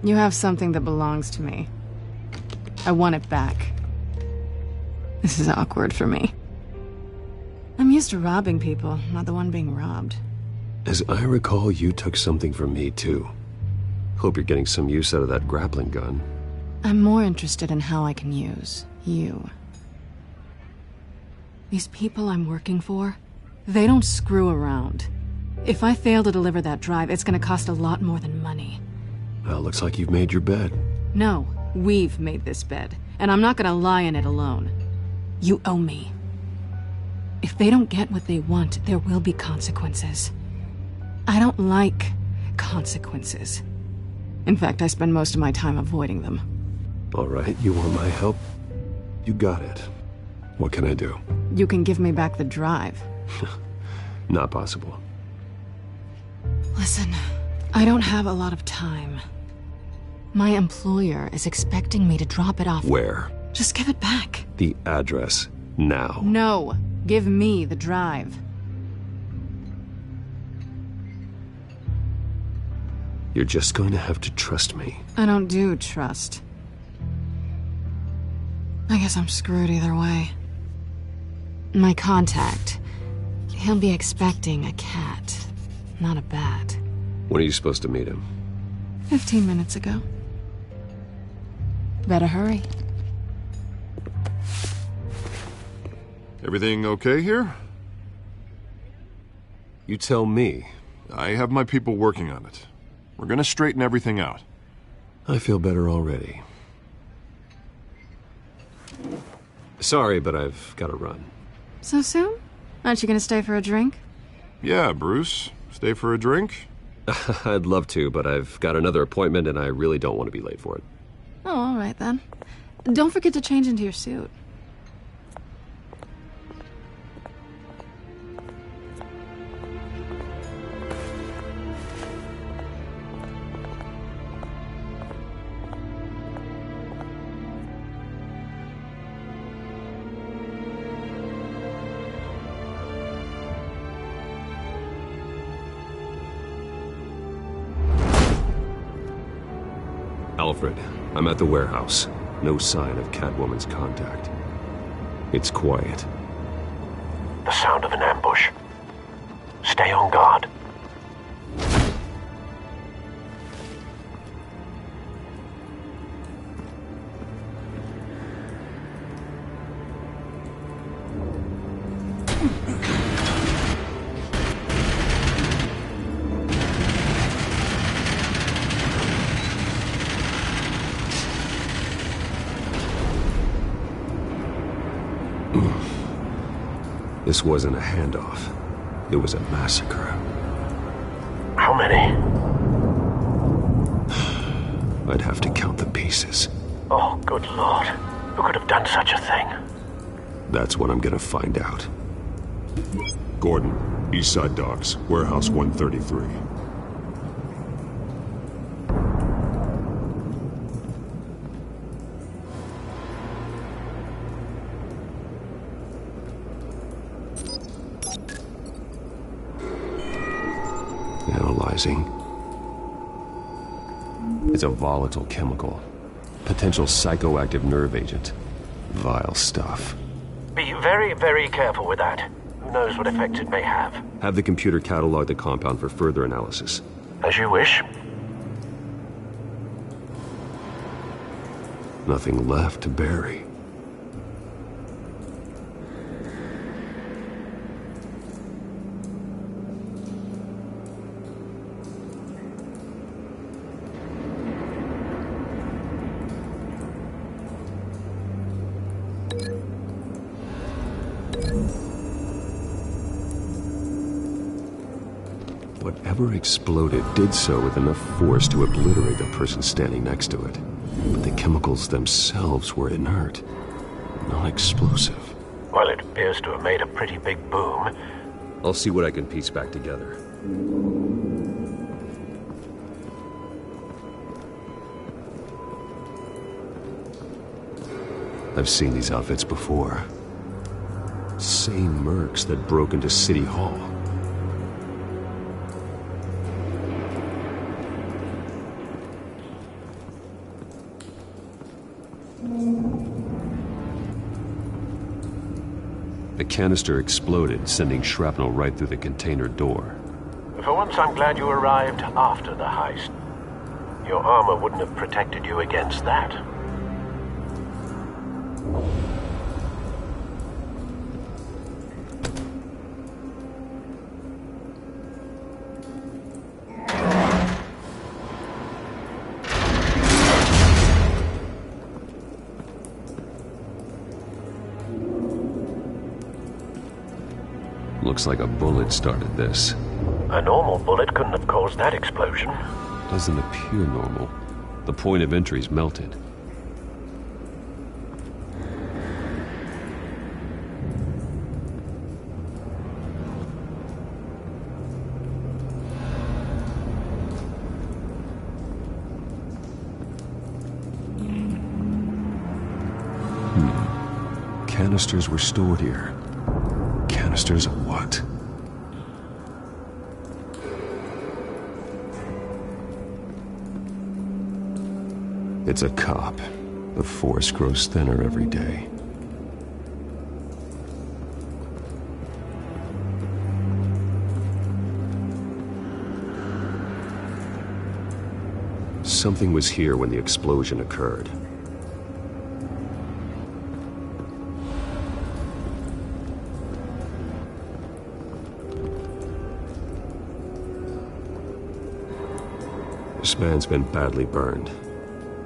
You have something that belongs to me. I want it back. This is awkward for me. I'm used to robbing people, not the one being robbed. As I recall, you took something from me, too. Hope you're getting some use out of that grappling gun. I'm more interested in how I can use you. These people I'm working for, they don't screw around. If I fail to deliver that drive, it's gonna cost a lot more than money. Well, looks like you've made your bed. No, we've made this bed, and I'm not gonna lie in it alone. You owe me. If they don't get what they want, there will be consequences. I don't like consequences. In fact, I spend most of my time avoiding them. All right, you want my help? You got it. What can I do? You can give me back the drive. Not possible. Listen, I don't have a lot of time. My employer is expecting me to drop it off. Where? Just give it back. The address, now. No, give me the drive. You're just going to have to trust me. I don't do trust. I guess I'm screwed either way. My contact, he'll be expecting a cat, not a bat. When are you supposed to meet him? 15 minutes ago. Better hurry. Everything okay here? You tell me. I have my people working on it. We're gonna straighten everything out. I feel better already. Sorry, but I've got to run. So soon? Aren't you gonna stay for a drink? Yeah, Bruce. Stay for a drink? I'd love to, but I've got another appointment and I really don't want to be late for it. Oh, all right then. Don't forget to change into your suit. Alfred, I'm at the warehouse. No sign of Catwoman's contact. It's quiet. The sound of an ambush. Stay on guard. This wasn't a handoff. It was a massacre. How many? I'd have to count the pieces. Oh, good Lord. Who could have done such a thing? That's what I'm gonna find out. Gordon, Eastside Docks, Warehouse 133. Analyzing. It's a volatile chemical. Potential psychoactive nerve agent. Vile stuff. Be very, very careful with that. Who knows what effects it may have. Have the computer catalog the compound for further analysis. As you wish. Nothing left to bury. Whatever exploded did so with enough force to obliterate the person standing next to it. But the chemicals themselves were inert, non-explosive. Well, it appears to have made a pretty big boom. I'll see what I can piece back together. I've seen these outfits before. Same mercs that broke into City Hall. The canister exploded, sending shrapnel right through the container door. For once, I'm glad you arrived after the heist. Your armor wouldn't have protected you against that. Looks like a bullet started this. A normal bullet couldn't have caused that explosion. Doesn't appear normal. The point of entry's melted. Canisters were stored here. Canisters of what? It's a cop. The force grows thinner every day. Something was here when the explosion occurred. This man's been badly burned,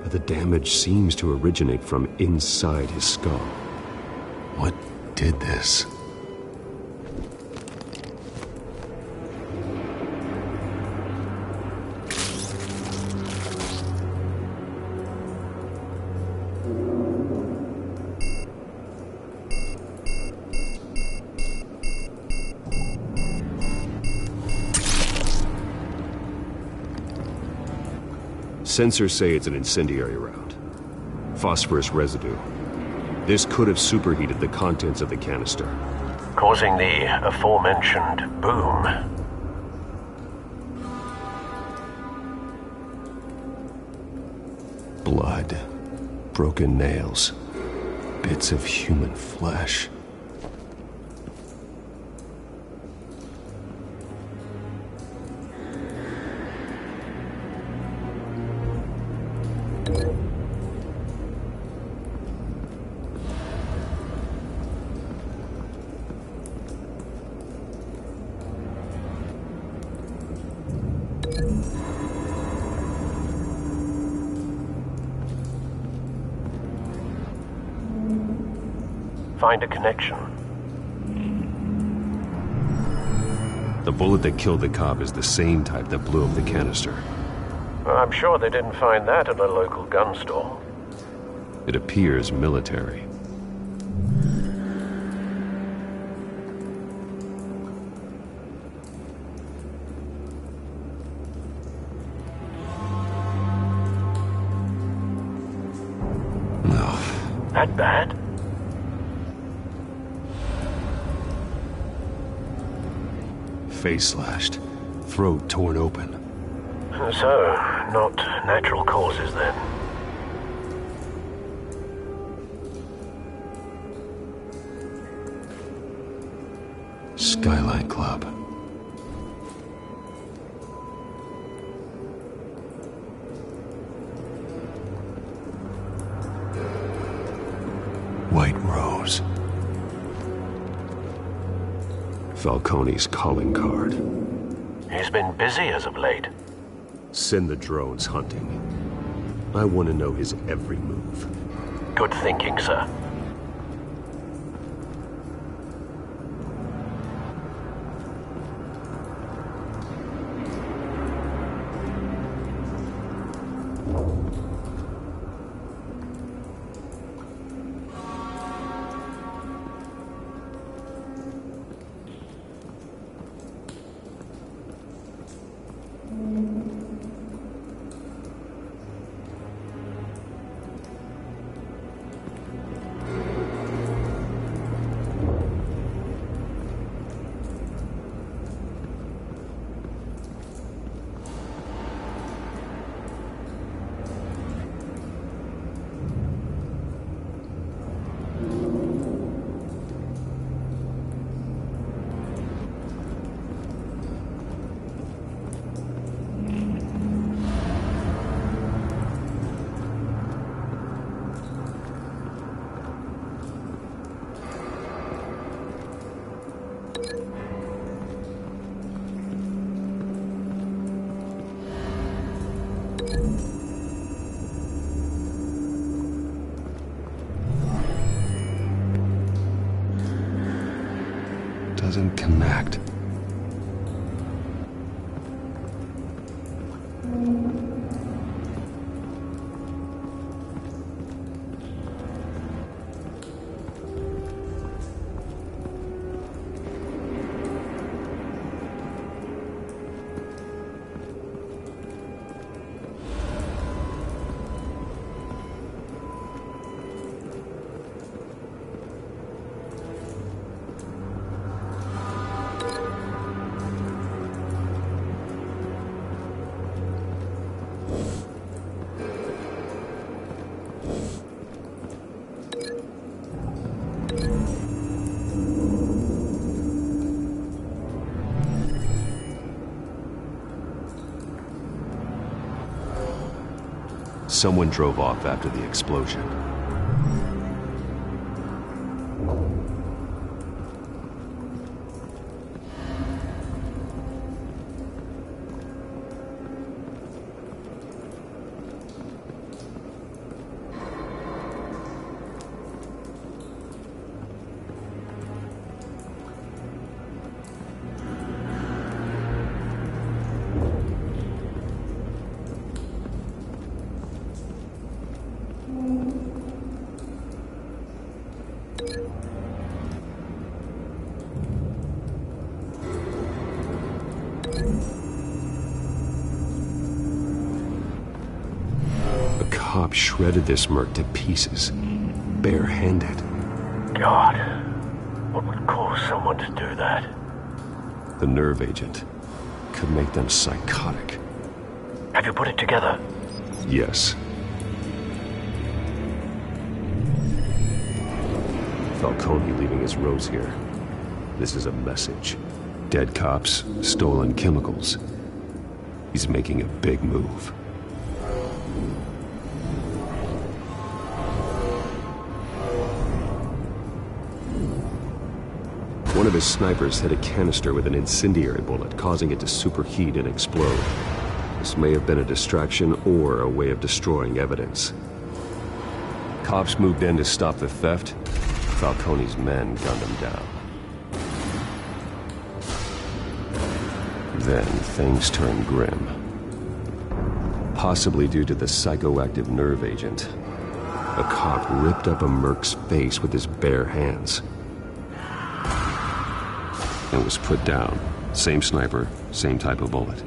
but the damage seems to originate from inside his skull. What did this? Sensors say it's an incendiary round. Phosphorus residue. This could have superheated the contents of the canister, causing the aforementioned boom. Blood, broken nails, bits of human flesh. Find a connection. The bullet that killed the cop is the same type that blew up the canister. I'm sure they didn't find that at a local gun store. It appears military. That bad? Face slashed, throat torn open. So, not natural causes then. Skyline Club. White Rose. Falcone's calling card. He's been busy as of late. Send the drones hunting. I want to know his every move. Good thinking, sir. Doesn't connect. Someone drove off after the explosion. cop shredded this merc to pieces, barehanded. God, what would cause someone to do that? The nerve agent could make them psychotic. Have you put it together? Yes. Falcone leaving his rose here. This is a message. Dead cops, stolen chemicals. He's making a big move. One of his snipers hit a canister with an incendiary bullet, causing it to superheat and explode. This may have been a distraction or a way of destroying evidence. Cops moved in to stop the theft. Falcone's men gunned him down. Then things turned grim. Possibly due to the psychoactive nerve agent. A cop ripped up a merc's face with his bare hands. And was put down. Same sniper, same type of bullet.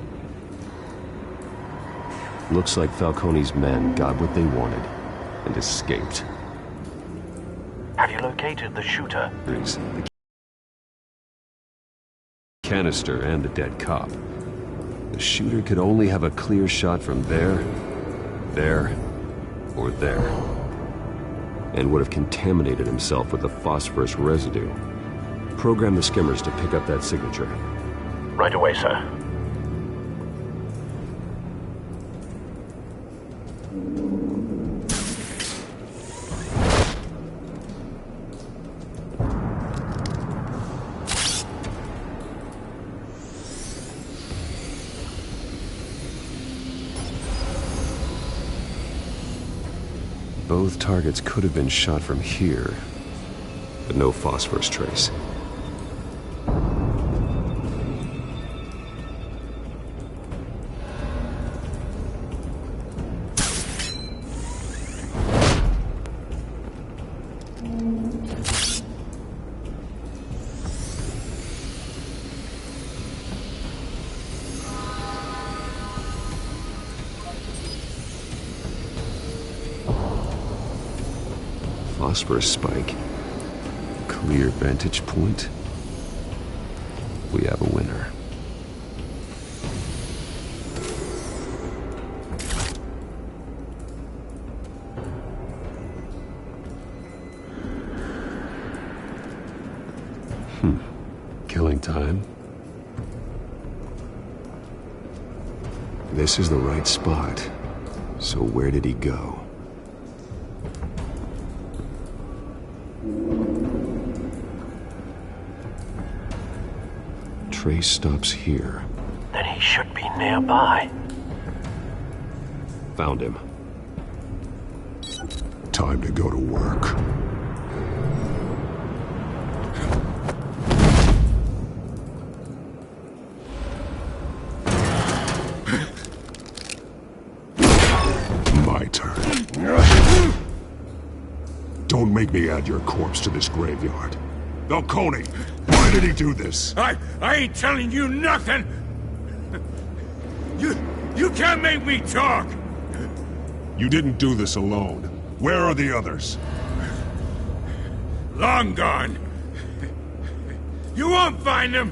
Looks like Falcone's men got what they wanted and escaped. Have you located the shooter? The canister and the dead cop. The shooter could only have a clear shot from there, or there. And would have contaminated himself with the phosphorus residue. Program the skimmers to pick up that signature. Right away, sir. Both targets could have been shot from here, but no phosphorus trace. Phosphorus spike. Clear vantage point. We have a winner. Killing time. This is the right spot. So where did he go? Trace stops here. Then he should be nearby. Found him. Time to go to work. My turn. Don't make me add your corpse to this graveyard. Falcone, why did he do this? I ain't telling you nothing! You can't make me talk! You didn't do this alone. Where are the others? Long gone. You won't find them!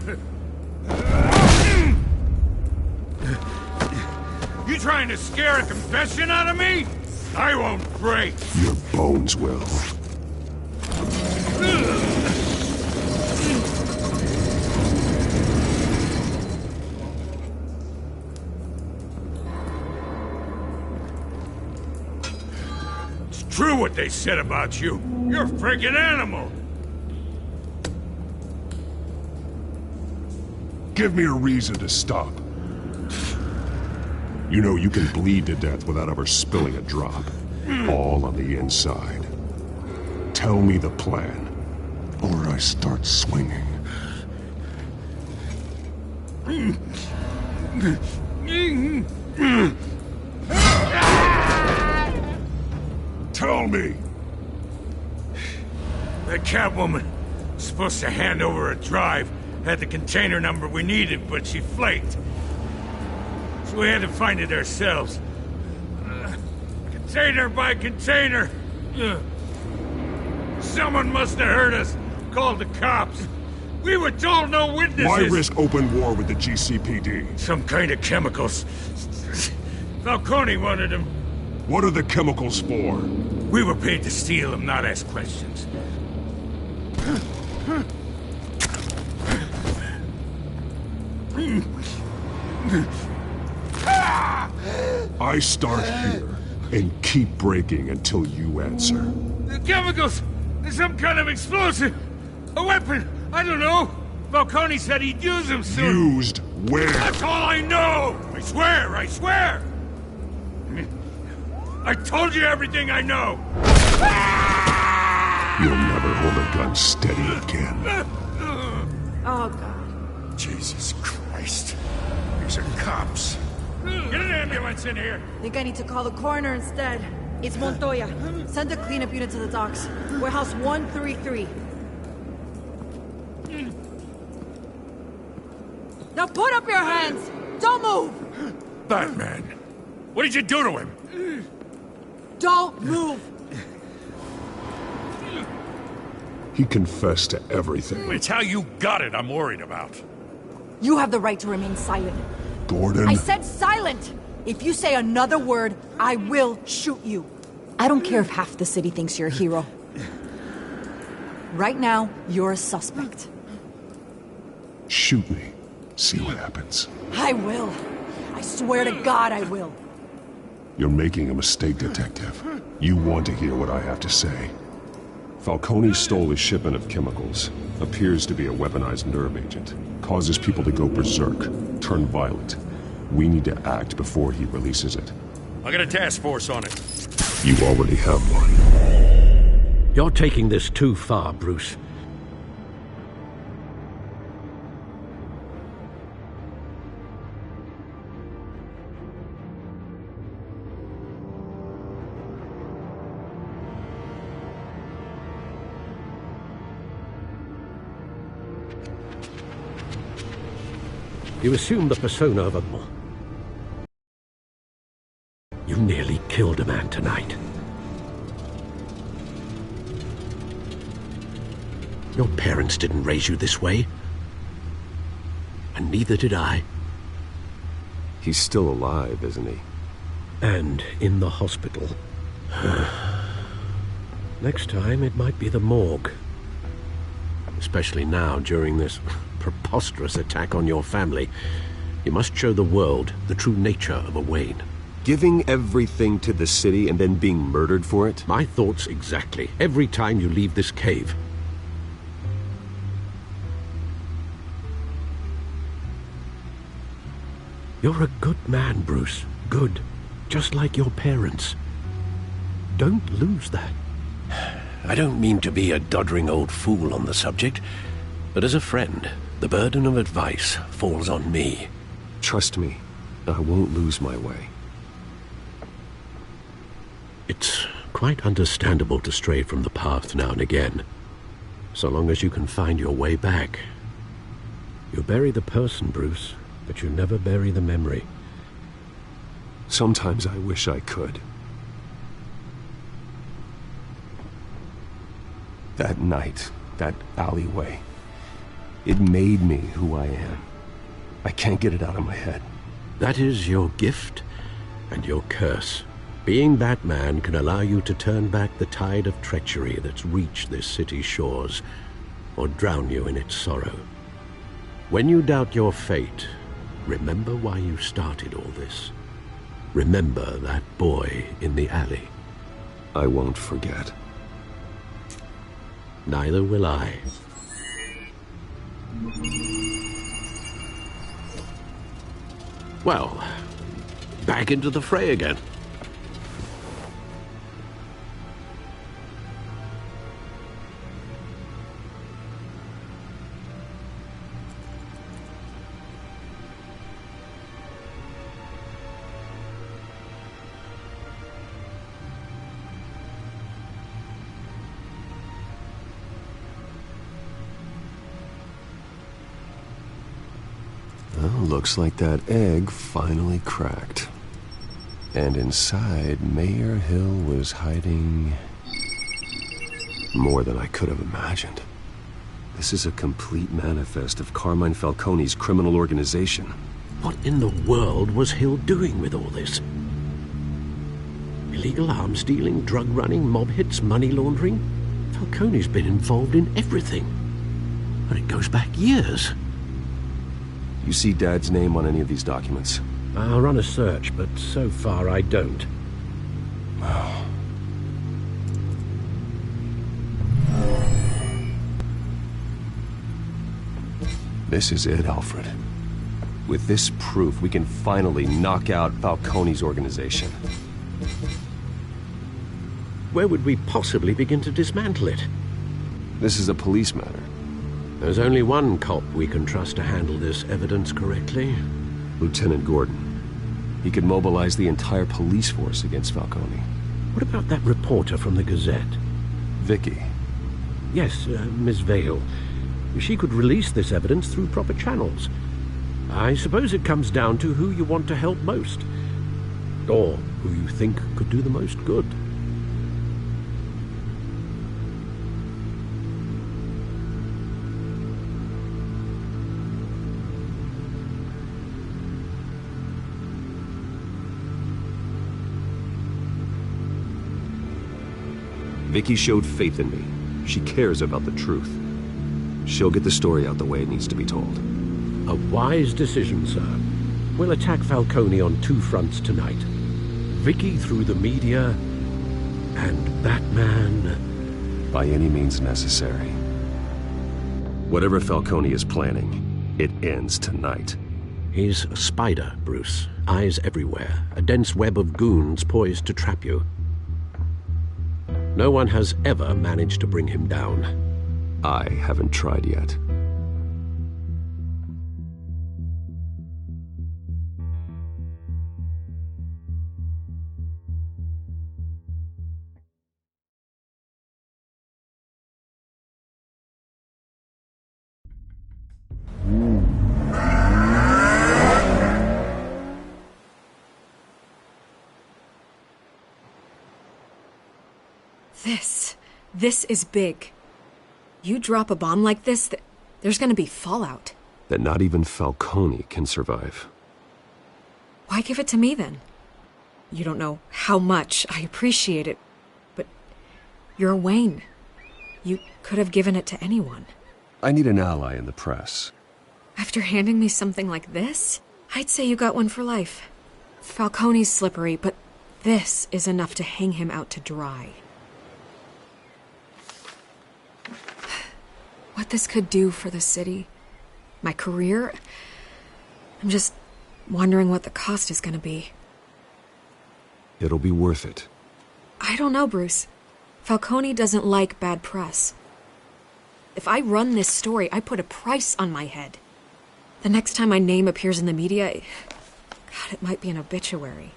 You trying to scare a confession out of me? I won't break! Your bones will. True what they said about you. You're a freaking animal. Give me a reason to stop. You know you can bleed to death without ever spilling a drop. All on the inside. Tell me the plan, or I start swinging. Tell me! That Catwoman was supposed to hand over a drive, had the container number we needed, but she flaked. So we had to find it ourselves. I can Container by container. Ugh. Someone must have heard us. Called the cops. We were told no witnesses. Why risk open war with the GCPD? Some kind of chemicals. Falcone wanted them. What are the chemicals for? We were paid to steal them, not ask questions. I start here and keep breaking until you answer. The chemicals! There's some kind of explosive! A weapon! I don't know! Falcone said he'd use them soon. Used where? That's all I know! I swear, I swear! I told you everything I know! You'll never hold a gun steady again. Oh, God. Jesus Christ. These are cops. Get an ambulance in here! Think I need to call the coroner instead. It's Montoya. Send a cleanup unit to the docks. Warehouse 133. Now put up your hands! Don't move! Batman, what did you do to him? Don't move! He confessed to everything. It's how you got it I'm worried about. You have the right to remain silent. Gordon? I said silent! If you say another word, I will shoot you. I don't care if half the city thinks you're a hero. Right now, you're a suspect. Shoot me. See what happens. I will. I swear to God I will. You're making a mistake, Detective. You want to hear what I have to say. Falcone stole a shipment of chemicals. Appears to be a weaponized nerve agent. Causes people to go berserk, turn violent. We need to act before he releases it. I got a task force on it. You already have one. You're taking this too far, Bruce. You assume the persona of a... You nearly killed a man tonight. Your parents didn't raise you this way. And neither did I. He's still alive, isn't he? And in the hospital. Next time, it might be the morgue. Especially now, during this preposterous attack on your family. You must show the world the true nature of a Wayne. Giving everything to the city and then being murdered for it? My thoughts exactly. Every time you leave this cave. You're a good man, Bruce. Good. Just like your parents. Don't lose that. I don't mean to be a doddering old fool on the subject, but as a friend, the burden of advice falls on me. Trust me, I won't lose my way. It's quite understandable to stray from the path now and again, so long as you can find your way back. You bury the person, Bruce, but you never bury the memory. Sometimes I wish I could. That night, that alleyway, it made me who I am. I can't get it out of my head. That is your gift and your curse. Being Batman can allow you to turn back the tide of treachery that's reached this city's shores, or drown you in its sorrow. When you doubt your fate, remember why you started all this. Remember that boy in the alley. I won't forget. Neither will I. Well, back into the fray again. Well, looks like that egg finally cracked. And inside, Mayor Hill was hiding more than I could have imagined. This is a complete manifest of Carmine Falcone's criminal organization. What in the world was Hill doing with all this? Illegal arms dealing, drug running, mob hits, money laundering? Falcone's been involved in everything. And it goes back years. You see Dad's name on any of these documents? I'll run a search, but so far I don't. This is it, Alfred. With this proof, we can finally knock out Falcone's organization. Where would we possibly begin to dismantle it? This is a police matter. There's only one cop we can trust to handle this evidence correctly. Lieutenant Gordon. He could mobilize the entire police force against Falcone. What about that reporter from the Gazette? Vicky. Yes, Miss Vale. She could release this evidence through proper channels. I suppose it comes down to who you want to help most. Or who you think could do the most good. Vicky showed faith in me. She cares about the truth. She'll get the story out the way it needs to be told. A wise decision, sir. We'll attack Falcone on two fronts tonight. Vicky through the media, and Batman... by any means necessary. Whatever Falcone is planning, it ends tonight. He's a spider, Bruce. Eyes everywhere. A dense web of goons poised to trap you. No one has ever managed to bring him down. I haven't tried yet. This is big. You drop a bomb like this, there's gonna be fallout. That not even Falcone can survive. Why give it to me, then? You don't know how much I appreciate it, but you're Wayne. You could have given it to anyone. I need an ally in the press. After handing me something like this, I'd say you got one for life. Falcone's slippery, but this is enough to hang him out to dry. What this could do for the city, my career, I'm just wondering what the cost is gonna be. It'll be worth it. I don't know, Bruce. Falcone doesn't like bad press. If I run this story, I put a price on my head. The next time my name appears in the media, God, it might be an obituary.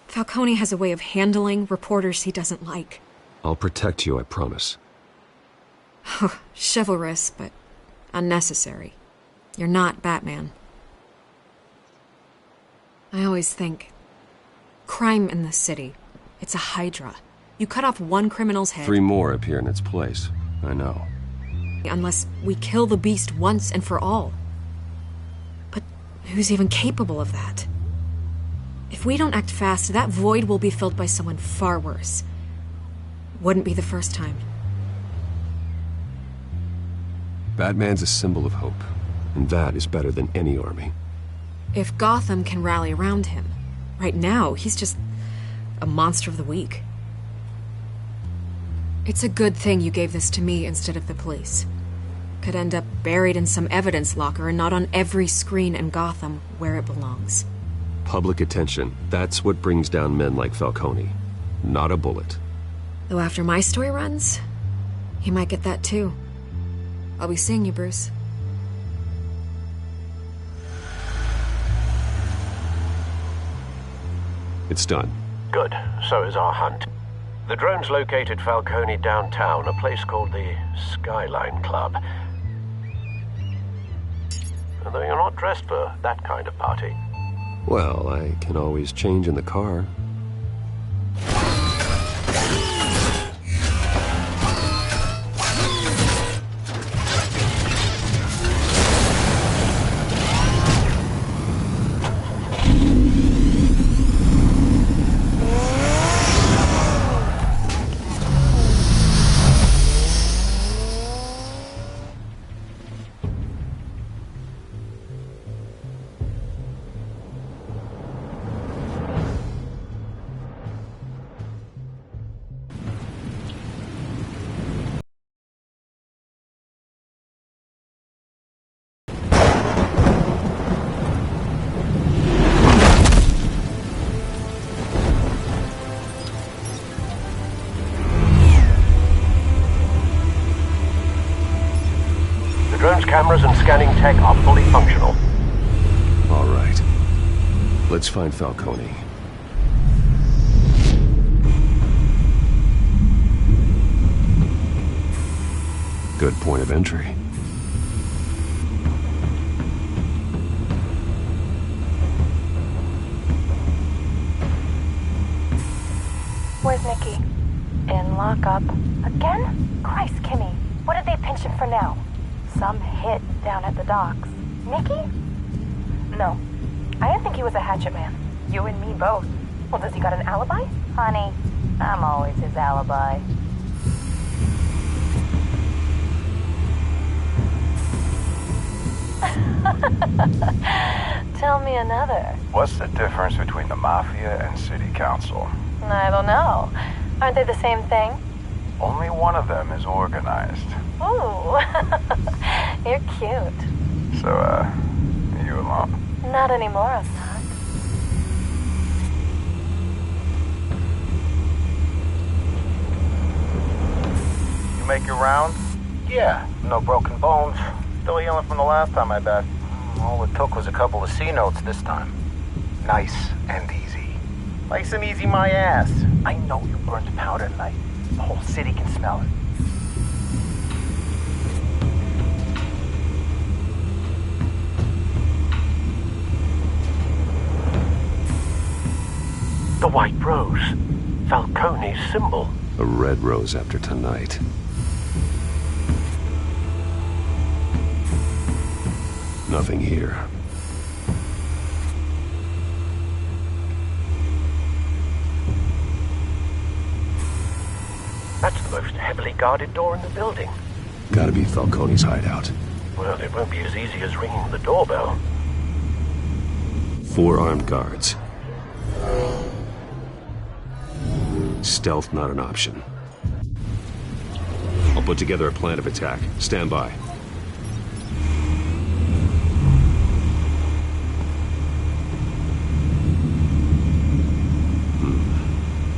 Falcone has a way of handling reporters he doesn't like. I'll protect you, I promise. Chivalrous, but unnecessary. You're not Batman. I always think, crime in the city, it's a hydra. You cut off one criminal's head... 3 more appear in its place. I know. Unless we kill the beast once and for all. But who's even capable of that? If we don't act fast, that void will be filled by someone far worse. Wouldn't be the first time. Batman's a symbol of hope, and that is better than any army. If Gotham can rally around him, right now he's just a monster of the week. It's a good thing you gave this to me instead of the police. Could end up buried in some evidence locker and not on every screen in Gotham where it belongs. Public attention, that's what brings down men like Falcone. Not a bullet. Though after my story runs, he might get that too. I'll be seeing you, Bruce. It's done. Good. So is our hunt. The drones located Falcone downtown, a place called the Skyline Club. Although you're not dressed for that kind of party. Well, I can always change in the car. drone's cameras and scanning tech are fully functional. All right. Let's find Falcone. Good point of entry. Where's Nicky? In lockup. Again? Christ, Kimmy. What did they pinch him for now? Some hit down at the docks. Nicky? No. I didn't think he was a hatchet man. You and me both. Well, does he got an alibi? Honey, I'm always his alibi. Tell me another. What's the difference between the Mafia and City Council? I don't know. Aren't they the same thing? Only one of them is organized. Ooh. You're cute. So, are you alone? Not anymore, Assad. You make your rounds? Yeah, no broken bones. Still healing from the last time, I bet. All it took was a couple of C notes this time. Nice and easy. Nice and easy my ass. I know you burned powder tonight. The whole city can smell it. The white rose. Falcone's symbol. A red rose after tonight. Nothing here. That's the most heavily guarded door in the building. Gotta be Falcone's hideout. Well, it won't be as easy as ringing the doorbell. 4 armed guards. Stealth not an option. I'll put together a plan of attack. Stand by.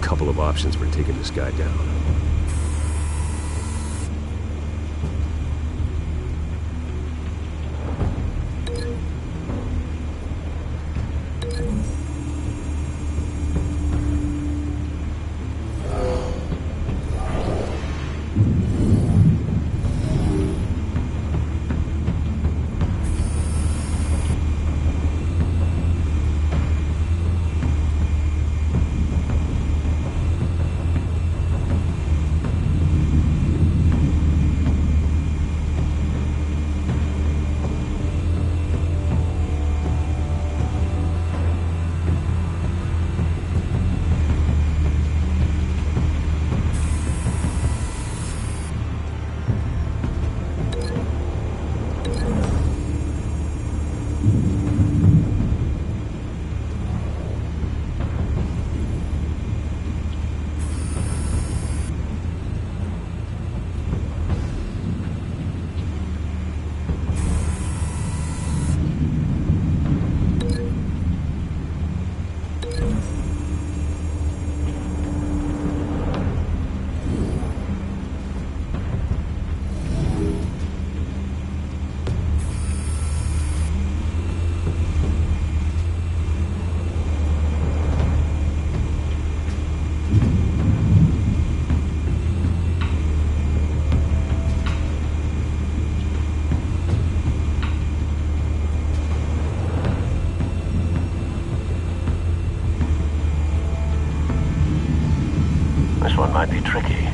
Couple of options for taking this guy down. This one might be tricky.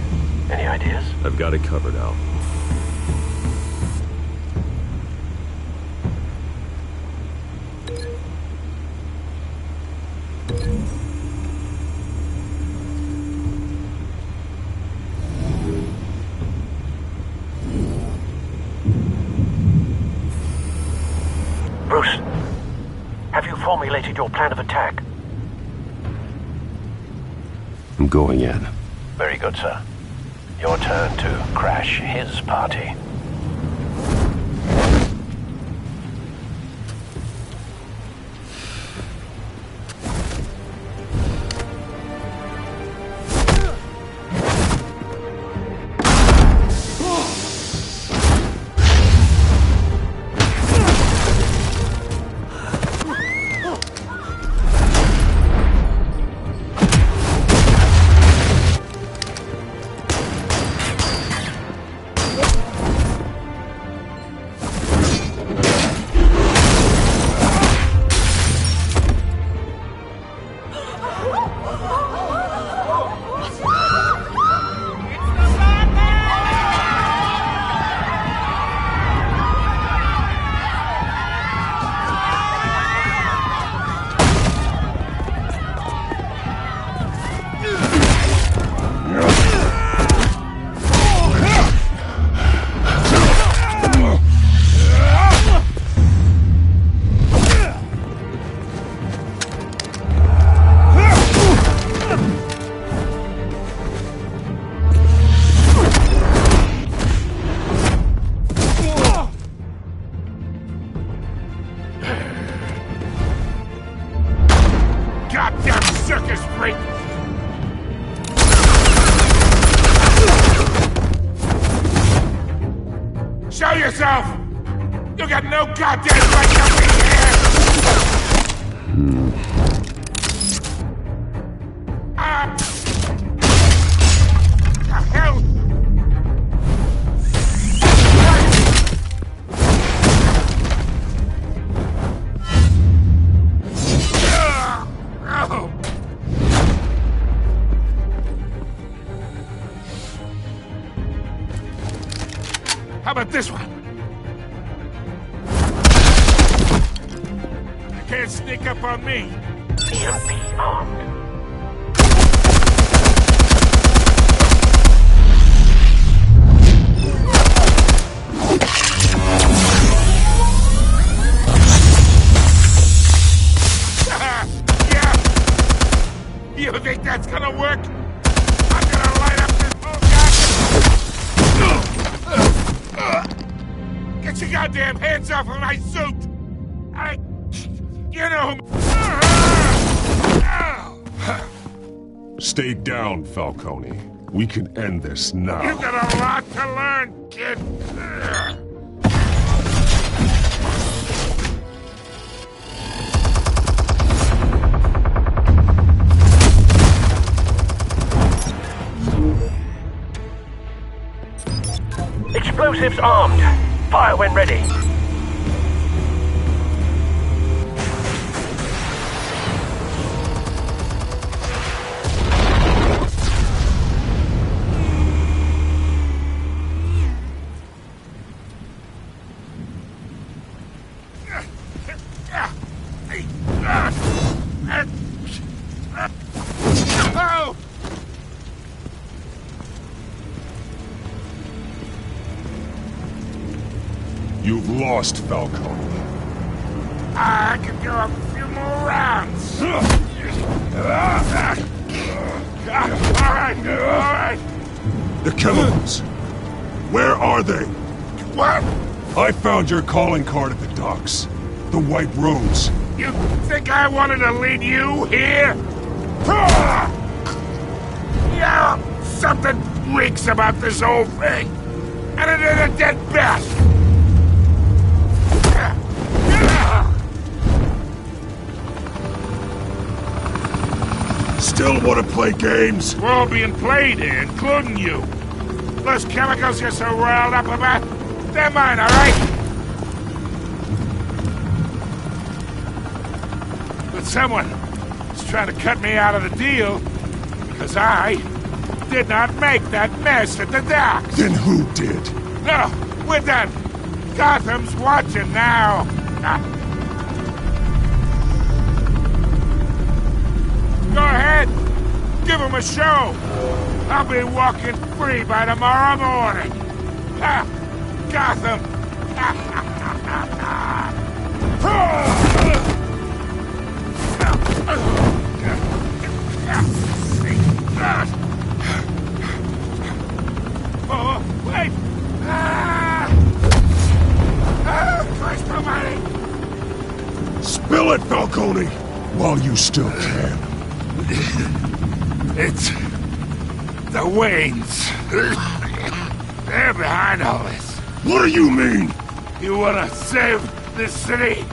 Any ideas? I've got it covered, Al. Bruce, have you formulated your plan of attack? I'm going in. Very good, sir. Your turn to crash his party. yourself! You got no goddamn right to be here! The hell? How about this one? You can't sneak up on me. EMP armed. Yeah. You think that's gonna work? I'm gonna light up this whole goddamn... Get your goddamn hands off of my suit! You know who... Stay down, Falcone. We can end this now. You've got a lot to learn, kid. Explosives armed. Fire when ready. You've lost, Falcone. I could go a few more rounds. All right. The chemicals. Where are they? What? I found your calling card at the docks. The White Rose. You think I wanted to lead you here? Yeah, something reeks about this whole thing. And it is a dead bat. Still want to play games? We're all being played here, including you. Those chemicals you're so riled up about, they're mine, all right? But someone is trying to cut me out of the deal because I did not make that mess at the docks. Then who did? No, we're done. Gotham's watching now. Go ahead. Give him a show. I'll be walking free by tomorrow morning. Gotham. Oh, wait. Christ almighty. Spill it, Falcone, while you still can. It's the Waynes. They're behind all this. What do you mean? You wanna save this city?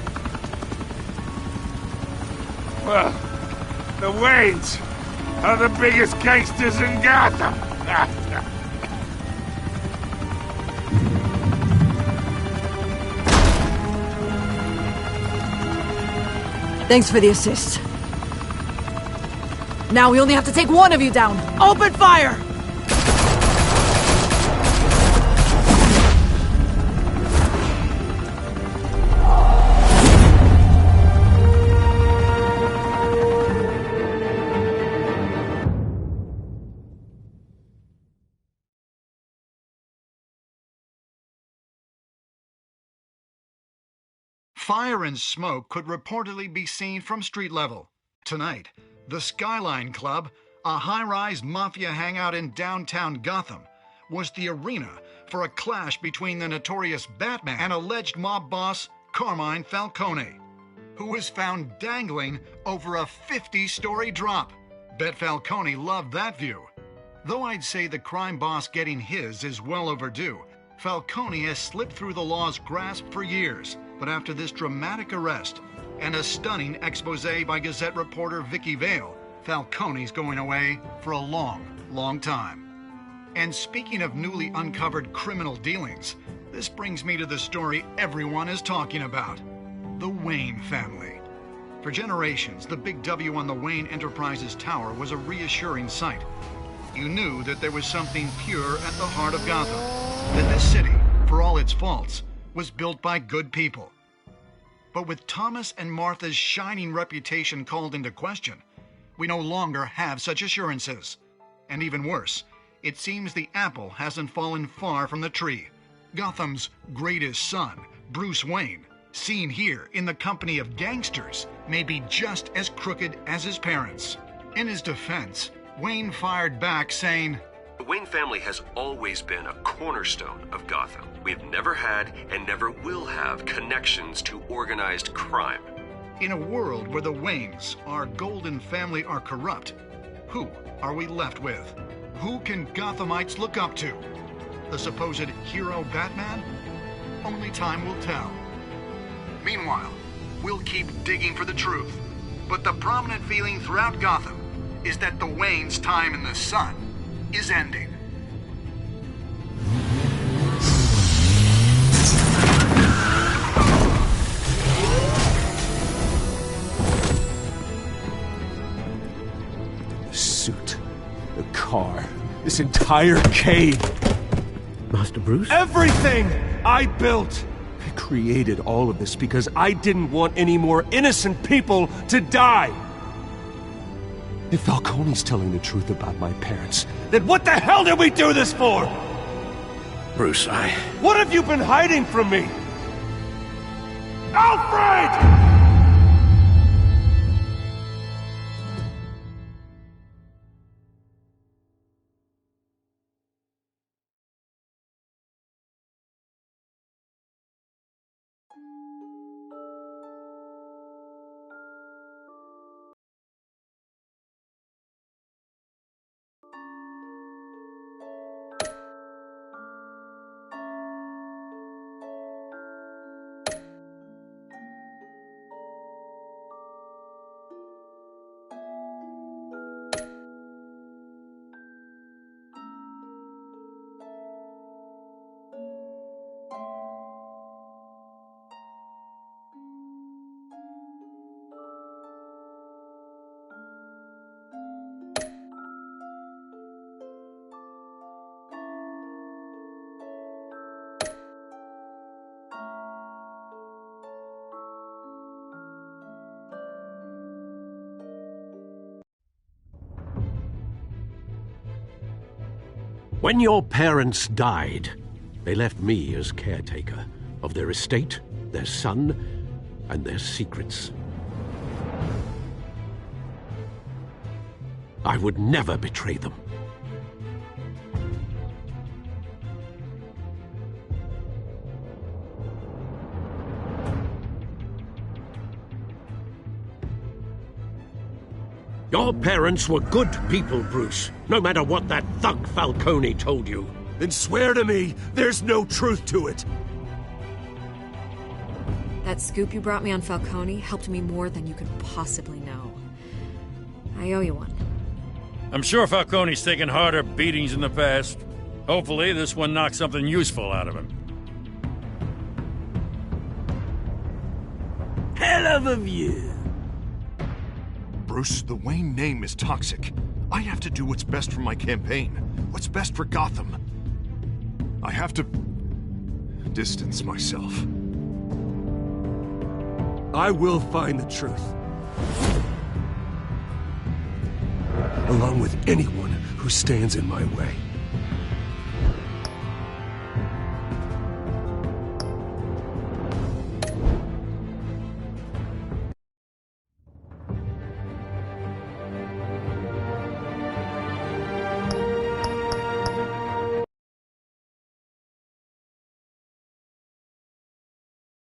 Well, the Waynes are the biggest gangsters in Gotham. Thanks for the assist. Now we only have to take one of you down. Open fire! Fire and smoke could reportedly be seen from street level. Tonight, the Skyline Club, a high-rise mafia hangout in downtown Gotham, was the arena for a clash between the notorious Batman and alleged mob boss Carmine Falcone, who was found dangling over a 50-story drop. Bet Falcone loved that view. Though I'd say the crime boss getting his is well overdue, Falcone has slipped through the law's grasp for years, but after this dramatic arrest and a stunning expose by Gazette reporter Vicky Vale, Falcone's going away for a long, long time. And speaking of newly uncovered criminal dealings, this brings me to the story everyone is talking about: the Wayne family. For generations, the big W on the Wayne Enterprises Tower was a reassuring sight. You knew that there was something pure at the heart of Gotham, that this city, for all its faults, was built by good people. But with Thomas and Martha's shining reputation called into question, we no longer have such assurances. And even worse, it seems the apple hasn't fallen far from the tree. Gotham's greatest son, Bruce Wayne, seen here in the company of gangsters, may be just as crooked as his parents. In his defense, Wayne fired back saying, "The Wayne family has always been a cornerstone of Gotham. We have never had and never will have connections to organized crime." In a world where the Waynes, our golden family, are corrupt, who are we left with? Who can Gothamites look up to? The supposed hero Batman? Only time will tell. Meanwhile, we'll keep digging for the truth. But the prominent feeling throughout Gotham is that the Waynes' time in the sun is ending. The suit, the car, this entire cave. Master Bruce? Everything I built! I created all of this because I didn't want any more innocent people to die. If Falcone's telling the truth about my parents, then what the hell did we do this for? Bruce, What have you been hiding from me? Alfred! When your parents died, they left me as caretaker of their estate, their son, and their secrets. I would never betray them. Your parents were good people, Bruce, no matter what that thug Falcone told you. Then swear to me there's no truth to it. That scoop you brought me on Falcone helped me more than you could possibly know. I owe you one. I'm sure Falcone's taken harder beatings in the past. Hopefully this one knocks something useful out of him. Hell of a view. Bruce, the Wayne name is toxic. I have to do what's best for my campaign. What's best for Gotham. I have to distance myself. I will find the truth. Along with anyone who stands in my way.